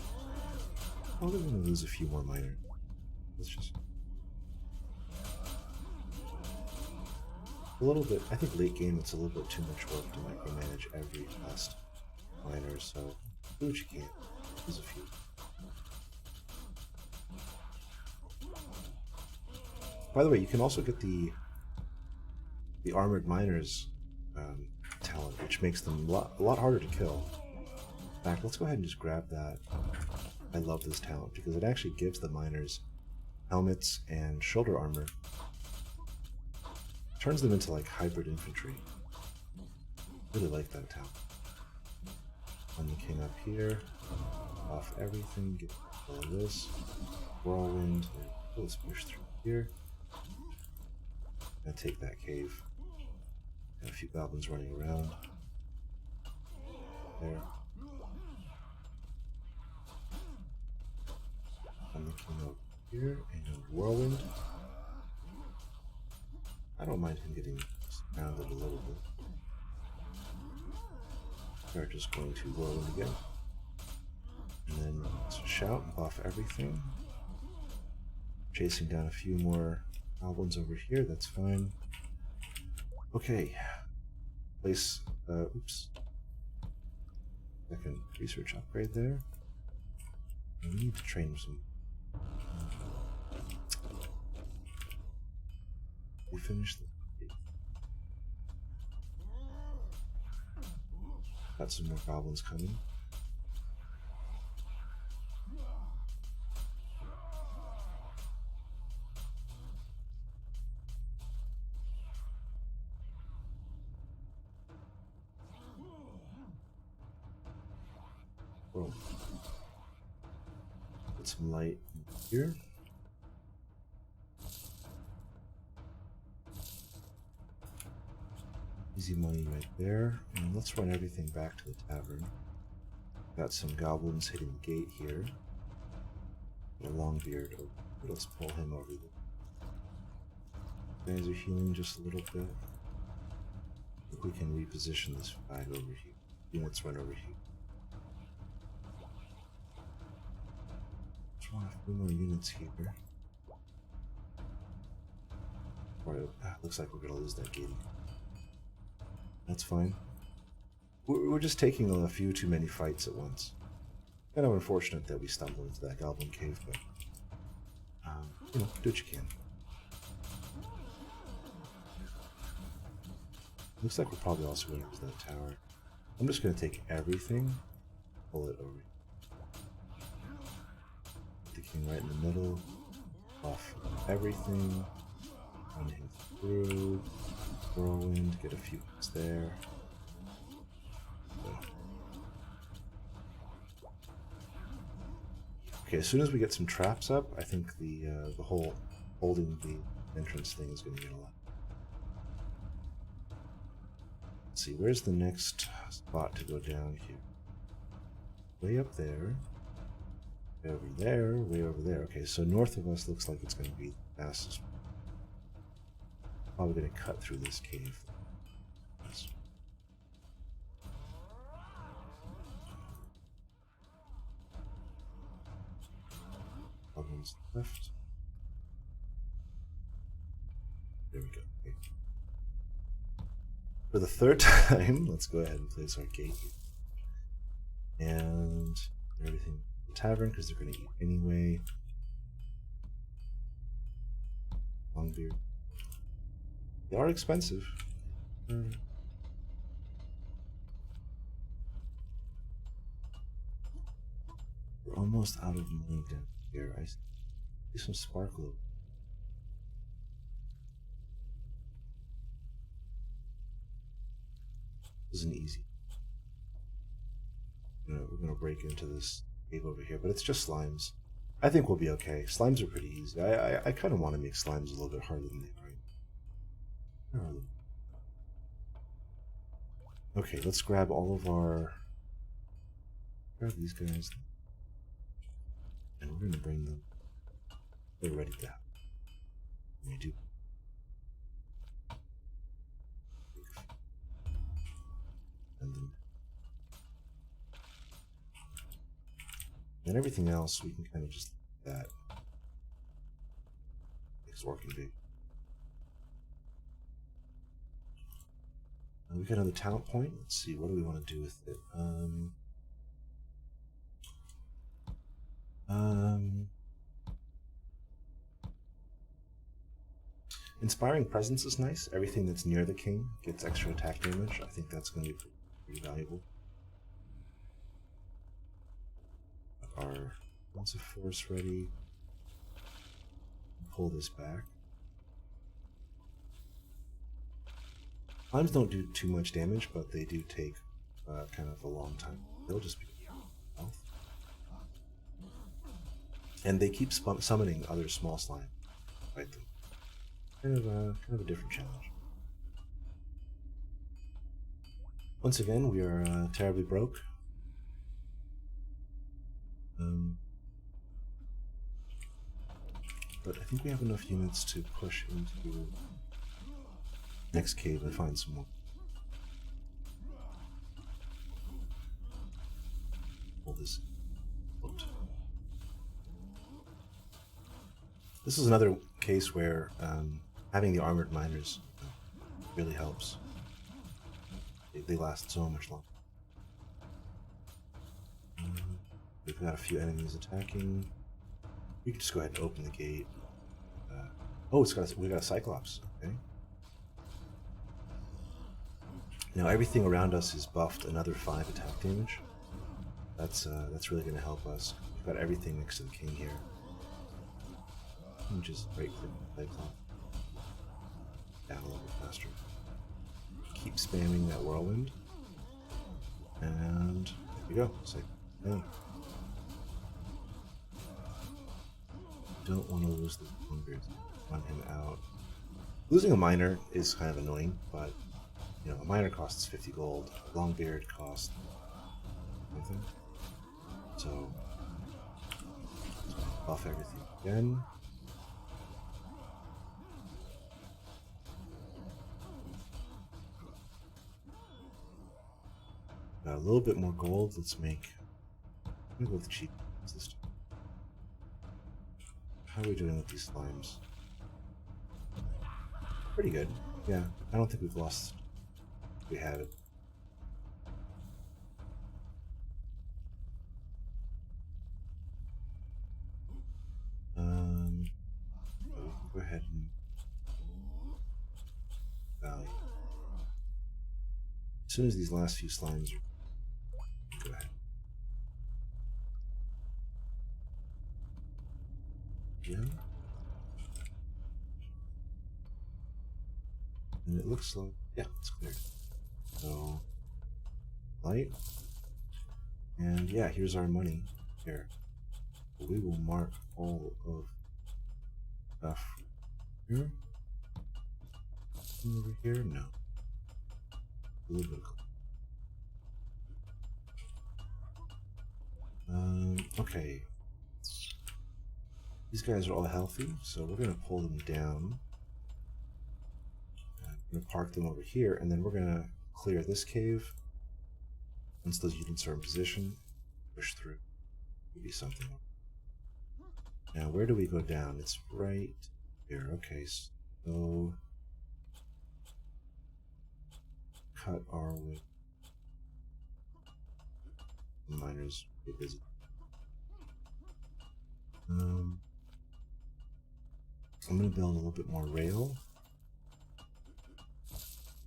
Probably gonna lose a few more miners. Let's just a little bit. I think late game it's a little bit too much work to micromanage every last miner, so do what you can. Lose a few. By the way, you can also get the armored miners talent, which makes them a lot harder to kill. In fact, let's go ahead and just grab that. I love this talent because it actually gives the miners helmets and shoulder armor. Turns them into like hybrid infantry. Really like that talent. On the king up here, off everything, get all of this. Whirlwind, let's push through here. Gonna take that cave. Got a few goblins running around. There. I'm looking up here and Whirlwind. I don't mind him getting surrounded a little bit. We're just going to Whirlwind again. And then let's shout and buff everything. Chasing down a few more goblins over here, that's fine. Okay. place, oops, second research upgrade there. We need to train some. We finished the. Got some more goblins coming. Whoa. Put some light here. Easy money right there. And let's run everything back to the tavern. Got some goblins hitting the gate here. A Longbeard. Oh, let's pull him over there. Guys are healing just a little bit. I think we can reposition this flag over here. Units run over here. Just want a few more units here. Alright, looks like we're gonna lose that gate. That's fine. We're just taking a few too many fights at once. Kind of unfortunate that we stumbled into that goblin cave, but you know, do what you can. Looks like we're probably also going to use that tower. I'm just going to take everything, pull it over. The king right in the middle, off everything, run him through, whirlwind, get a few hits there. Okay, as soon as we get some traps up, I think the whole holding the entrance thing is going to get a lot. Let's see, where's the next spot to go down here? Way up there. Way over there, way over there. Okay, so north of us looks like it's going to be the fastest. Probably going to cut through this cave. Goblins left. There we go. Okay. For the third time, let's go ahead and place our gate here. And everything in the tavern, because they're going to eat anyway. Longbeard. They are expensive. We're almost out of money down here. I see some sparkle. This isn't easy. We're gonna break into this cave over here, but it's just slimes. I think we'll be okay. Slimes are pretty easy. I kind of want to make slimes a little bit harder than they are. Okay, let's grab all of our. Grab these guys, and we're gonna bring them. They're ready to have. We do. And everything else we can kind of just that. It's working big. We got another talent point. Let's see, what do we want to do with it? Inspiring Presence is nice. Everything that's near the king gets extra attack damage. I think that's going to be pretty valuable. Our Lance of Force ready. Pull this back. Slimes don't do too much damage, but they do take kind of a long time. They'll just be health. And they keep summoning other small slime. Fight them. Kind of a different challenge. Once again, we are terribly broke. But I think we have enough units to push into next cave and find some more. Pull this out. This is another case where having the armored miners really helps. They last so much longer. We've got a few enemies attacking. We can just go ahead and open the gate. Oh, we got a Cyclops. Okay. Now everything around us is buffed another 5 attack damage. That's really going to help us. We've got everything next to the king here. Just right click the Cyclops. Down a little bit faster. Keep spamming that whirlwind. And there we go. Down. Don't want to lose the Longbeard. Run him out. Losing a miner is kind of annoying, but you know, a miner costs 50 gold. Longbeard costs something. So buff everything again. Got a little bit more gold. Let's make. I'm gonna go with cheap this time. How are we doing with these slimes? Pretty good. Yeah, I don't think we've lost. We have it. Go ahead and valley. As soon as these last few slimes are, go ahead. Yeah. And it looks like, yeah, it's cleared. So, light. And yeah, here's our money here. We will mark all of stuff here. Over here? No. A little bit of okay. These guys are all healthy, so we're going to pull them down. I'm going to park them over here, and then we're going to clear this cave. Once those units are in position, push through. Maybe something. Now, where do we go down? It's right here. Okay, so cut our way. The miners are busy. I'm going to build a little bit more rail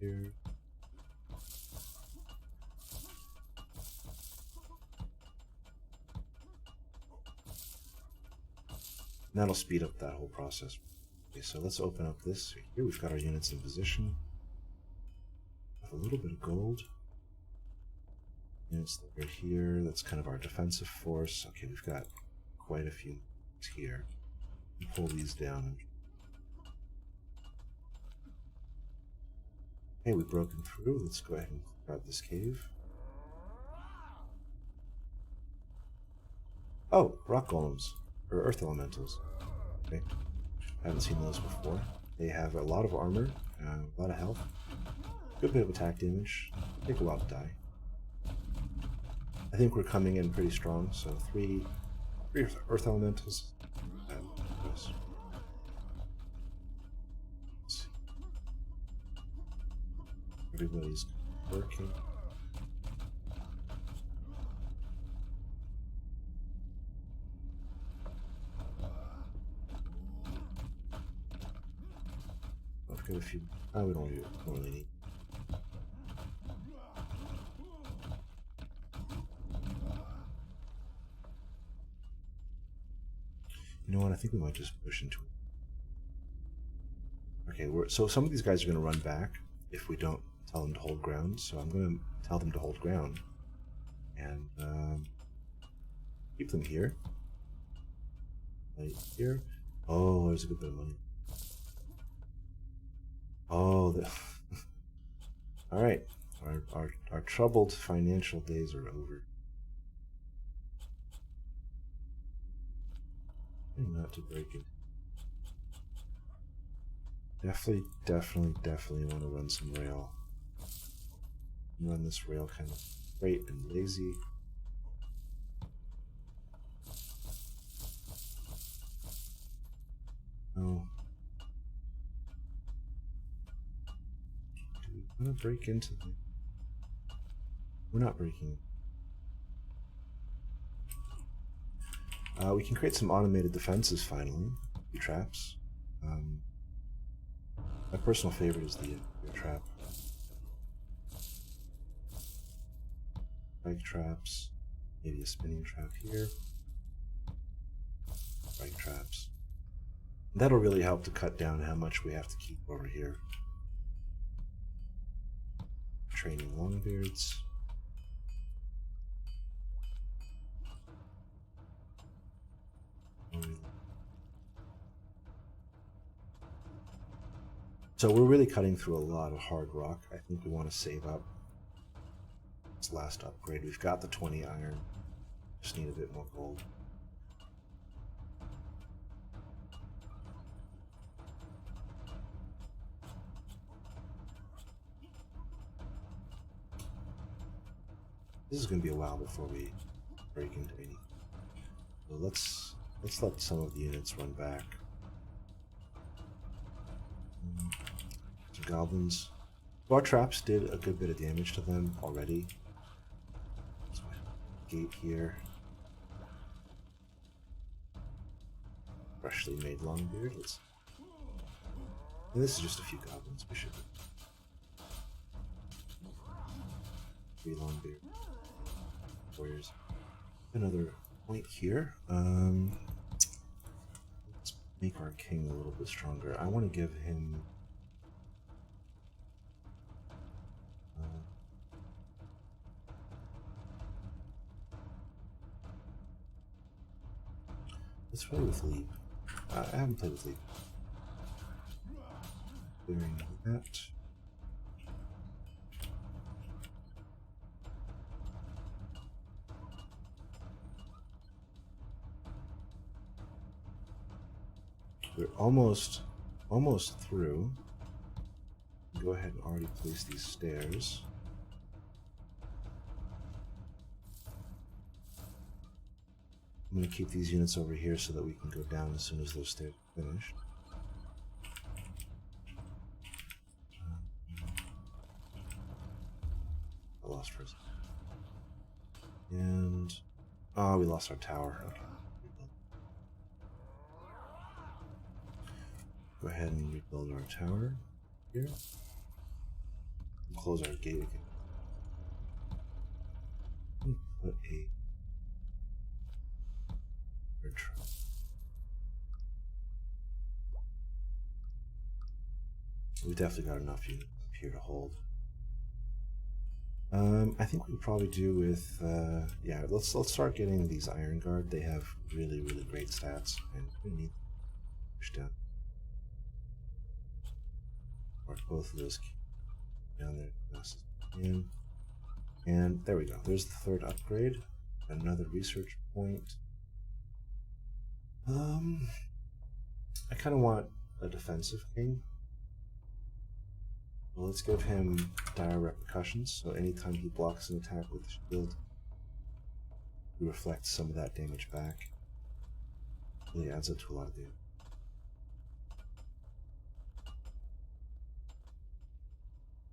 here. And that'll speed up that whole process. Okay, so let's open up this. Here we've got our units in position. With a little bit of gold. Units that are here. That's kind of our defensive force. Okay, we've got quite a few here. Pull these down. Okay, we've broken through. Let's go ahead and grab this cave. Oh, rock golems. Or earth elementals. Okay. I haven't seen those before. They have a lot of armor, a lot of health, good bit of attack damage. Take a while to die. I think we're coming in pretty strong, so three earth elementals. Everybody's working. I've got a few. Oh, we don't really need. You know what? I think we might just push into it. Okay, so some of these guys are going to run back if we don't tell them to hold ground. So I'm going to tell them to hold ground and keep them here. Right here. Oh, there's a good bit of money. Oh, all right. Our troubled financial days are over. Not to break it. Definitely want to run some rail. Run this rail kind of straight and lazy. Oh. Do we want to break into the... We're not breaking. We can create some automated defenses finally. The traps. My personal favorite is the trap. Spike traps. Maybe a spinning trap here. Spike traps. That'll really help to cut down how much we have to keep over here. Training Longbeards. So we're really cutting through a lot of hard rock. I think we want to save up this last upgrade. We've got the 20 iron. Just need a bit more gold. This is going to be a while before we break into any. So let's let some of the units run back. Some goblins. Our traps did a good bit of damage to them already. So gate here. Freshly made Longbeard. And this is just a few goblins. We should. 3 Longbeard warriors. Another point here. Let's make our king a little bit stronger. I want to give him. Let's play with Leap. I haven't played with Leap. Clearing that. We're almost through. Go ahead and already place these stairs. I'm going to keep these units over here so that we can go down as soon as those stairs are finished. I lost for a second. And we lost our tower. Okay. Go ahead and rebuild our tower here. And close our gate again. Put a trap. We've definitely got enough units up here to hold. I think we probably do with yeah. Let's start getting these Iron Guard. They have really great stats, and we need to push down. Mark both of those down there as in. And there we go. There's the 3rd upgrade. Another research point. I kind of want a defensive king. Well, let's give him dire repercussions. So anytime he blocks an attack with the shield, we reflect some of that damage back. Really adds up to a lot of damage.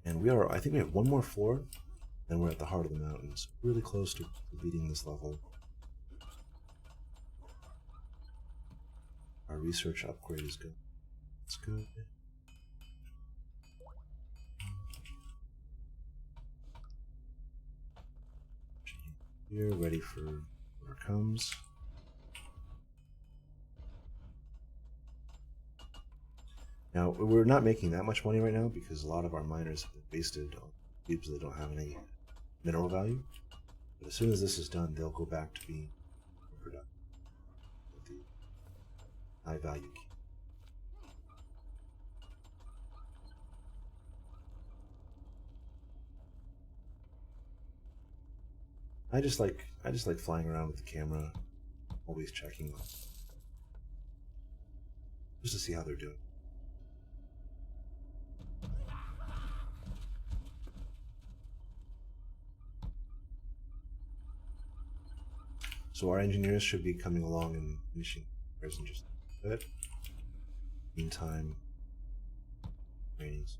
And I think we have one more floor, then we're at the heart of the mountains. Really close to beating this level. Our research upgrade is good. It's good. Here, ready for whatever comes. Now, we're not making that much money right now because a lot of our miners have been wasted on cubes that don't have any mineral value. But as soon as this is done, they'll go back to being productive with the high value key. I just like flying around with the camera, always checking them, just to see how they're doing. So our engineers should be coming along and finishing repairs in just a bit. Meantime, trainings,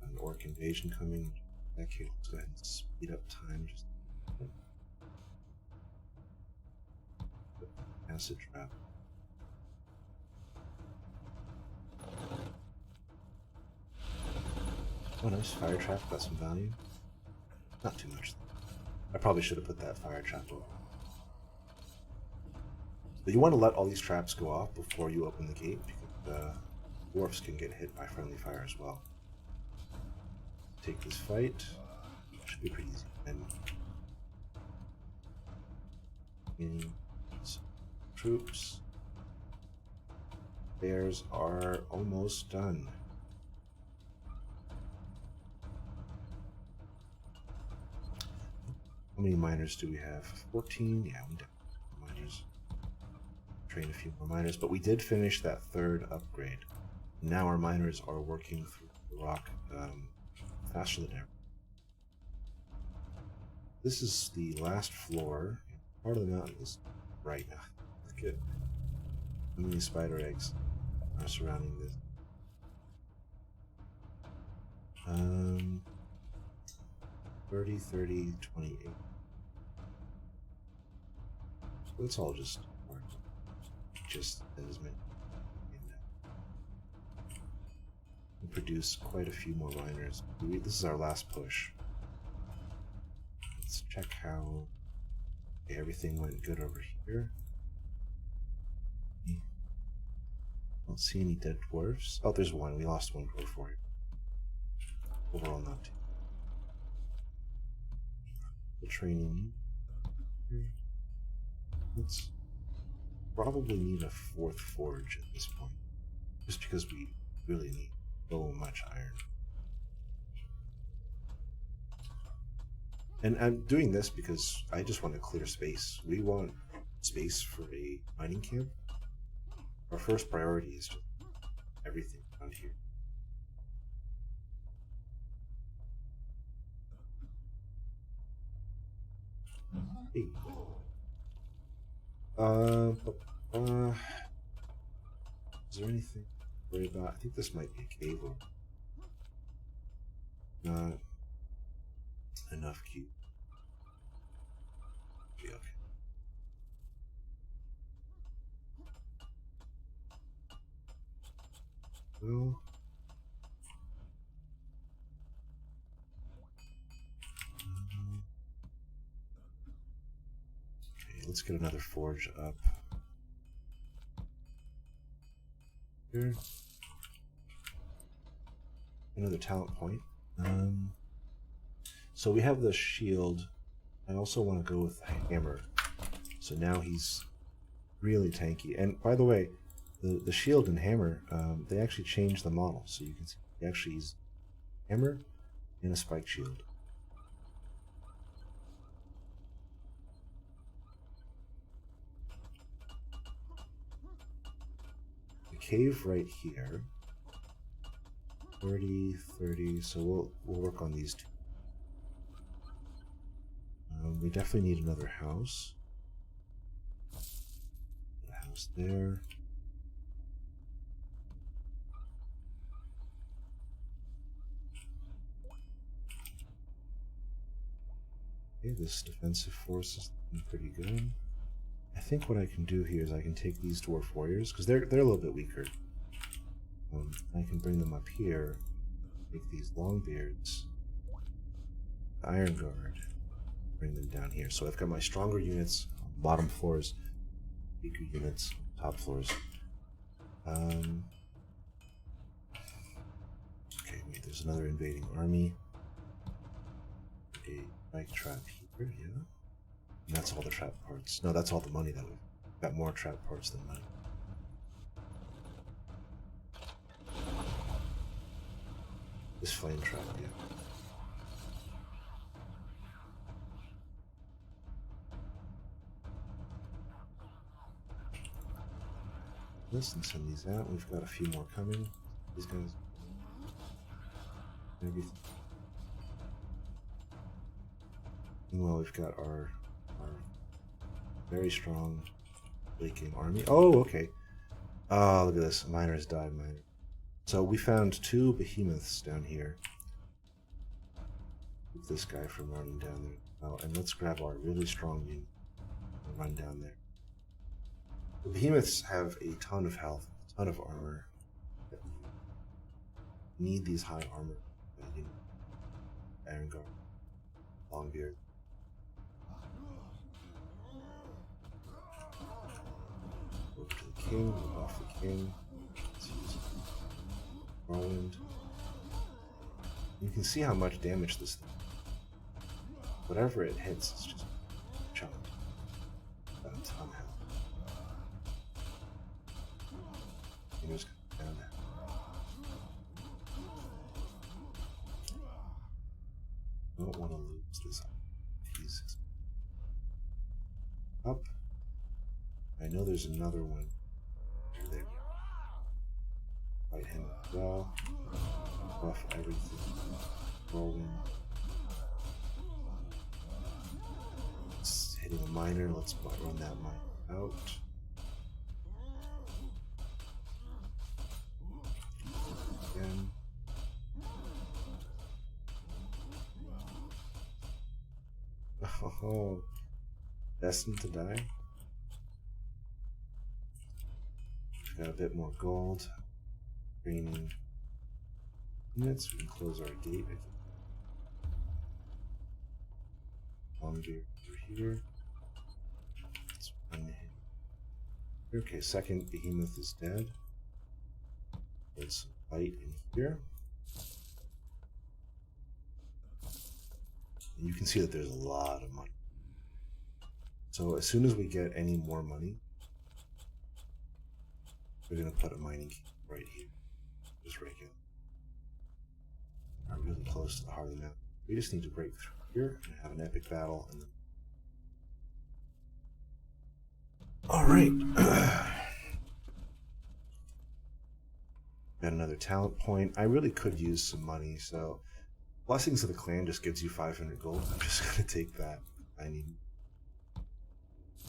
an orc invasion coming. Okay, let's go ahead and speed up time. Just acid trap. Oh, nice fire trap. Got some value. Not too much. I probably should have put that fire trap over. But you want to let all these traps go off before you open the gate, because dwarfs can get hit by friendly fire as well. Take this fight. Should be pretty easy. And troops. Bears are almost done. How many miners do we have? 14? Yeah, we have miners. Train a few more miners, but we did finish that third upgrade. Now our miners are working through the rock faster than ever. This is the last floor. Part of the mountain is right now. Look at how many spider eggs are surrounding this. 30, 30, 28. So let's all just as many. We produce quite a few more miners. This is our last push. Let's check how everything went good over here. Don't see any dead dwarves. Oh, there's one. We lost one dwarf for it. Overall, not too. The training. Let's probably need a fourth forge at this point, just because we really need so much iron. And I'm doing this because I just want to clear space. We want space for a mining camp. Our first priority is just everything around here. Hey. Is there anything to worry about? I think this might be a cave or not enough cube. Be okay. Well, okay, let's get another forge up here. Another talent point. So we have the shield. I also want to go with the hammer. So now he's really tanky. And by the way, the shield and hammer, they actually changed the model. So you can see he actually uses hammer and a spike shield. The cave right here. 30, 30, so we'll work on these two. We definitely need another house. A house there. Okay, this defensive force is looking pretty good. I think what I can do here is I can take these dwarf warriors, because they're a little bit weaker. I can bring them up here, take these longbeards, iron guard, bring them down here. So I've got my stronger units on bottom floors, weaker units on top floors. Okay, wait, there's another invading army. A bike trap here, yeah. And that's all the trap parts. No, that's all the money that we've got. More trap parts than money. This flame trap, yeah. Listen, send these out. We've got a few more coming. These guys. Everything. Meanwhile, we've got our very strong leaking army. Oh, okay. Oh, look at this. Miners died. Miner. So we found two behemoths down here. keep this guy from running down there. Oh, and let's grab our really strong unit and run down there. The behemoths have a ton of health, a ton of armor. Need these high armor. Iron Guard, Longbeard. Over to the king, move off the king. Let's use Whirlwind. You can see how much damage this thing. Whatever it hits, it's just chunked. Got a ton of health. Fingers down there. Don't want to lose this. Jesus. Up. I know there's another one. There. Fight him as well. Buff everything. Rolling. It's hitting a miner. Let's run that miner out. Again. Oh, destined to die. Got a bit more gold. Training units. We can close our gate. Longbeard over here. Let's run here. Okay, second behemoth is dead. Let's fight in here. You can see that there's a lot of money. So as soon as we get any more money, we're going to put a mining key right here. Just regular. We're really close to the heart of the map. We just need to break through here and have an epic battle. And then... Alright. Got another talent point. I really could use some money, so Blessings of the Clan just gives you 500 gold. I'm just going to take that. I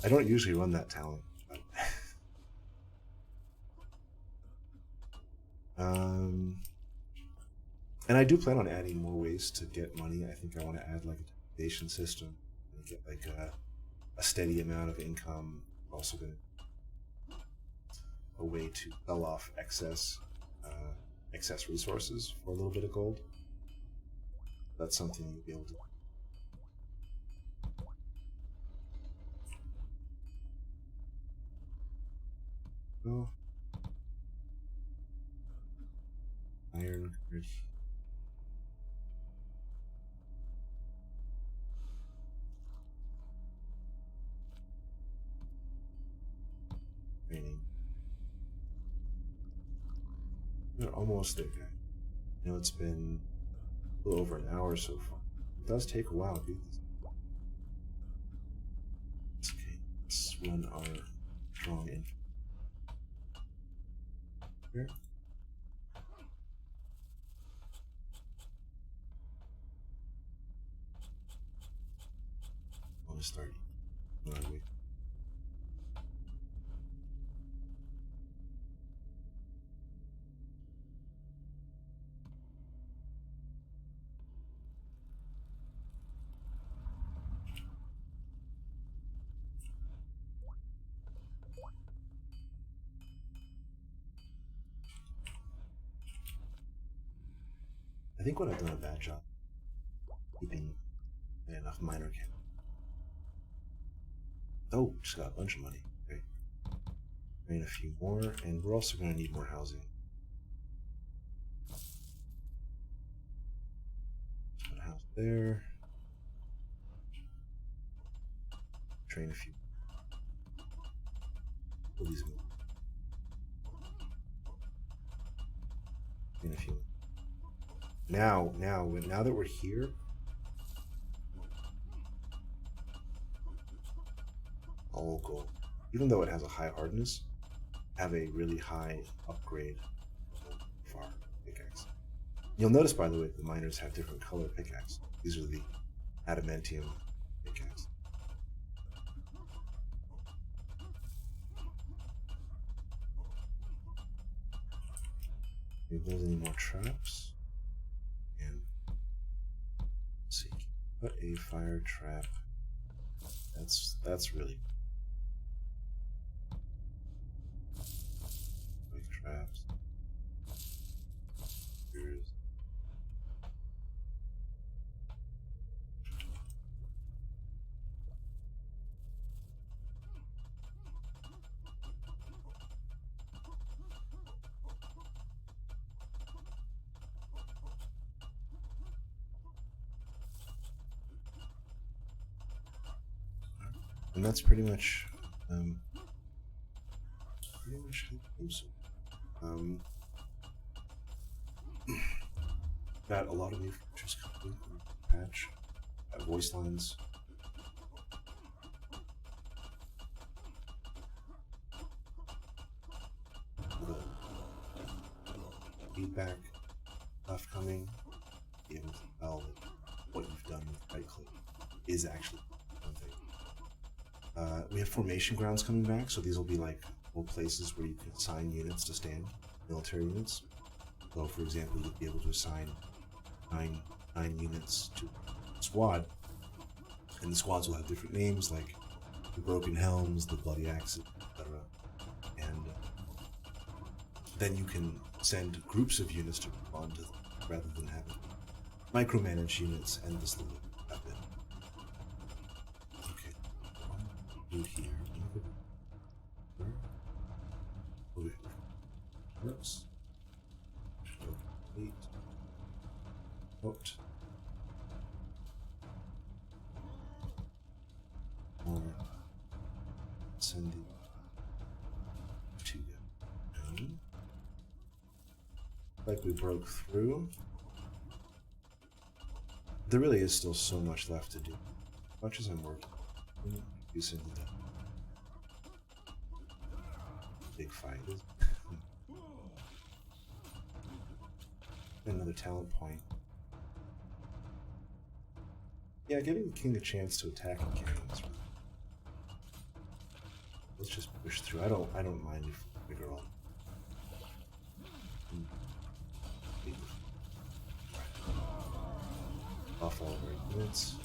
don't usually run that talent. But and I do plan on adding more ways to get money. I think I want to add like a taxation system and get like a steady amount of income. I'm also going to a way to sell off excess resources for a little bit of gold. That's something you'll be able to. Oh. Iron rich. Training. We're almost there, guys. I know it's been a little over an hour so far. It does take a while to do this. Okay, let's run our strong infantry here. I want to start. No, wait. I think what I've done a bad job keeping enough miner camp. Oh, just got a bunch of money. Okay. Train a few more, and we're also going to need more housing. Put a house there. Train a few. Pull these move. Train a few. Now that we're here, all gold. Even though it has a high hardness, have a really high upgrade for our pickaxe. You'll notice, by the way, the miners have different color pickaxe. These are the adamantium pickaxe. If there's any more traps. Let's see, Put a fire trap. That's really like traps. Here's and that's pretty much got a lot of new features coming in the patch. Voice lines. The feedback stuff coming. Be able to tell that what you've done with right click is actually something. We have formation grounds coming back, so these will be like little places where you can assign units to stand, military units. So, for example, you'd be able to assign nine units to a squad, and the squads will have different names, like the Broken Helms, the Bloody Axes, etc. And then you can send groups of units to respond to them, rather than having micromanage units endlessly. Okay, do here. Oops. Eight. Out. Or send the two down. Like we broke through. There really is still so much left to do. As much as I'm working, using the big fight is another talent point. Yeah, giving the king a chance to attack again is really... Let's just push through. I don't mind if we figure out. Off all of our units.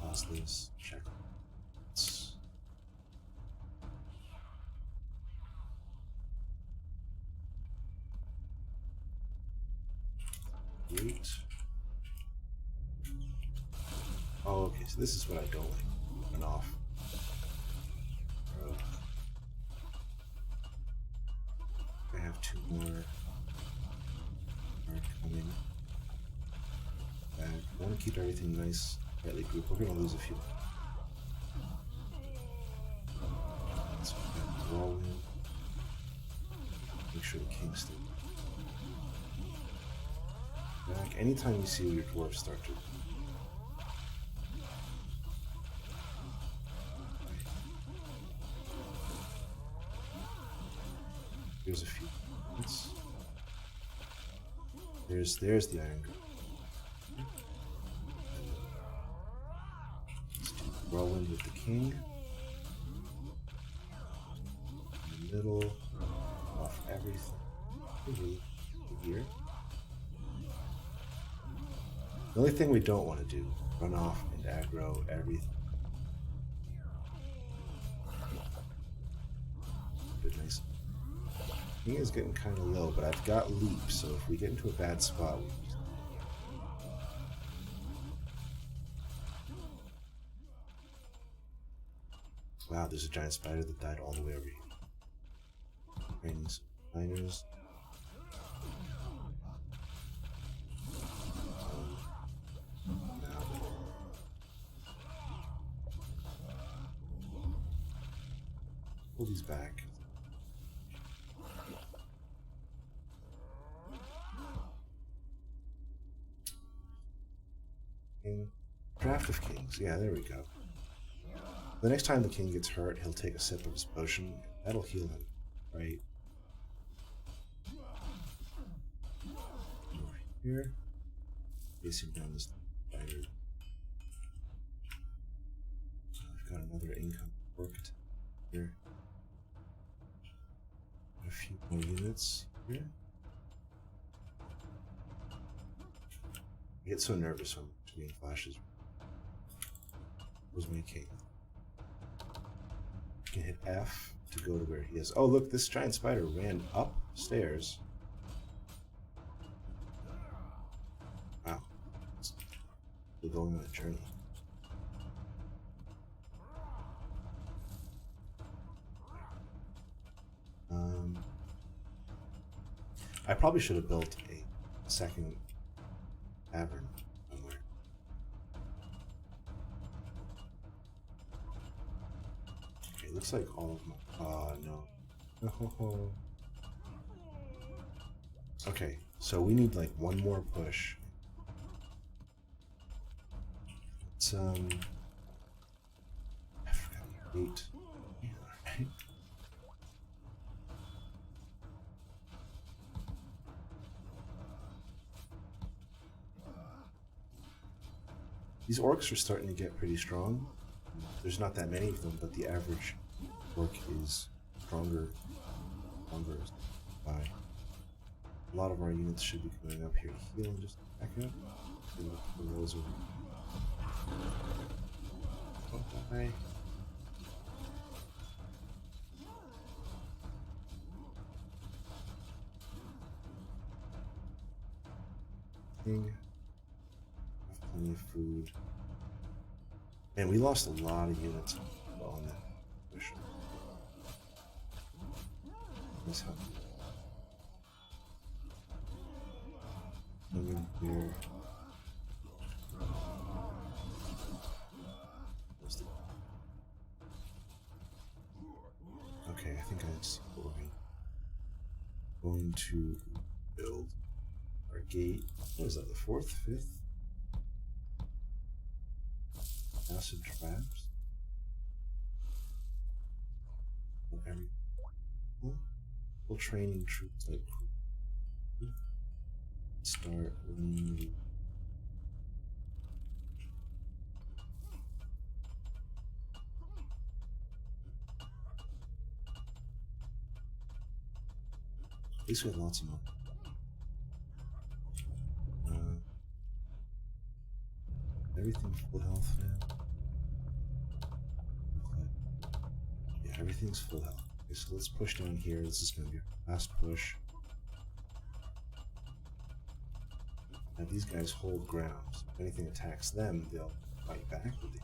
Pause this. Check. Eight. Oh, okay. So this is what I don't like. Run off. I have two more coming back. I want to keep everything nice, tightly grouped. We're going to lose a few. Let's roll in. Make sure the king stays back. Anytime you see your dwarves start to... Here's a few. There's the iron girl. Roll in with the king. In the middle. Off everything. Here. The only thing we don't want to do, run off and aggro everything. Good, nice. King is getting kind of low, but I've got leap, so if we get into a bad spot, we just... Wow, there's a giant spider that died all the way over here. Raining spiders. Pull these back. Draft of Kings. Yeah, there we go. The next time the king gets hurt, he'll take a sip of his potion. That'll heal him, right? Over here. Facing down this spider. I've got another income worked here. A few more units here. I get so nervous when screen flashes. Where's my king? I can hit F to go to where he is. Oh, look, this giant spider ran upstairs. Wow. We're going on a journey. I probably should have built a second tavern somewhere. Okay, looks like all of my... no. Okay, so we need like one more push. It's I forgot 8. Yeah, right. These orcs are starting to get pretty strong. There's not that many of them, but the average orc is stronger. By a lot of our units should be coming up here to heal and just back up. Those are... Don't die. Have plenty of food. Man, we lost a lot of units on that push. This help. Moving here. Okay, I think I see what we're going to build our gate. What is that, the 4th, 5th? Acid traps. Full training troops like start winning. At least we have lots of money. Everything's full health now. Okay. Yeah, everything's full health. Okay, so let's push down here. This is going to be our last push. Now these guys hold ground. So if anything attacks them, they'll fight back with it.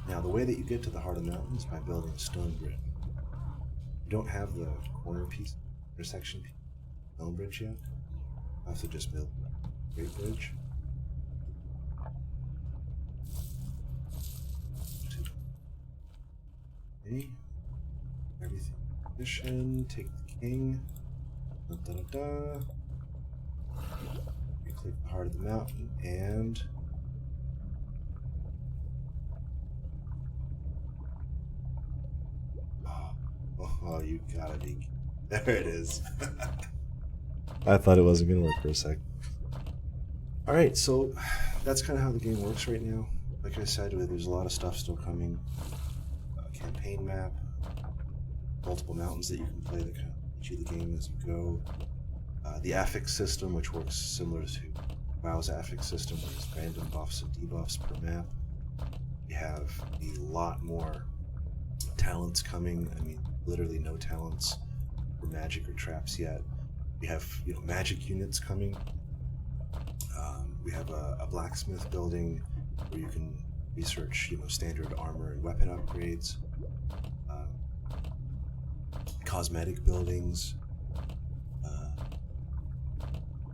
Now, the way that you get to the heart of the mountain is by building a stone bridge. You don't have the corner piece, intersection piece, stone bridge yet. I have to just build a great bridge. Okay. Everything in position. Take the king. Da, da, da, da. You click the heart of the mountain and... Oh, you gotta be... There it is. I thought it wasn't gonna work for a sec. Alright, so that's kind of how the game works right now. Like I said, there's a lot of stuff still coming. Campaign map, multiple mountains that you can play that kind of teach you the game as you go. The affix system, which works similar to WoW's affix system, where there's random buffs and debuffs per map. We have a lot more talents coming. I mean, literally no talents for magic or traps yet. We have, magic units coming. We have a blacksmith building where you can research, standard armor and weapon upgrades. Cosmetic buildings.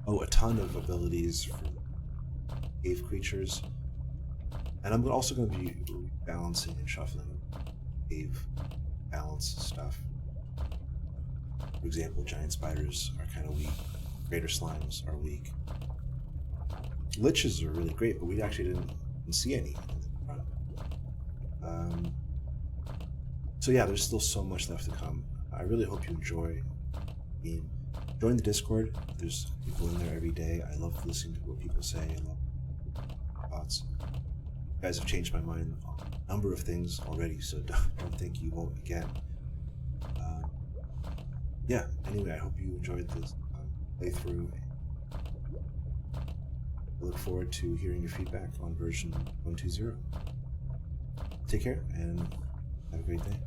A ton of abilities for cave creatures. And I'm also going to be balancing and shuffling cave balance stuff. For example, giant spiders are kind of weak. Greater slimes are weak. liches are really great, but we actually didn't see any. So yeah, there's still so much left to come. I really hope you enjoy being. Join the Discord. There's people in there every day. I love listening to what people say. I love thoughts. You guys have changed my mind on a number of things already, so don't think you won't again. Yeah, anyway, I hope you enjoyed this playthrough. I look forward to hearing your feedback on version 1.20. Take care and have a great day.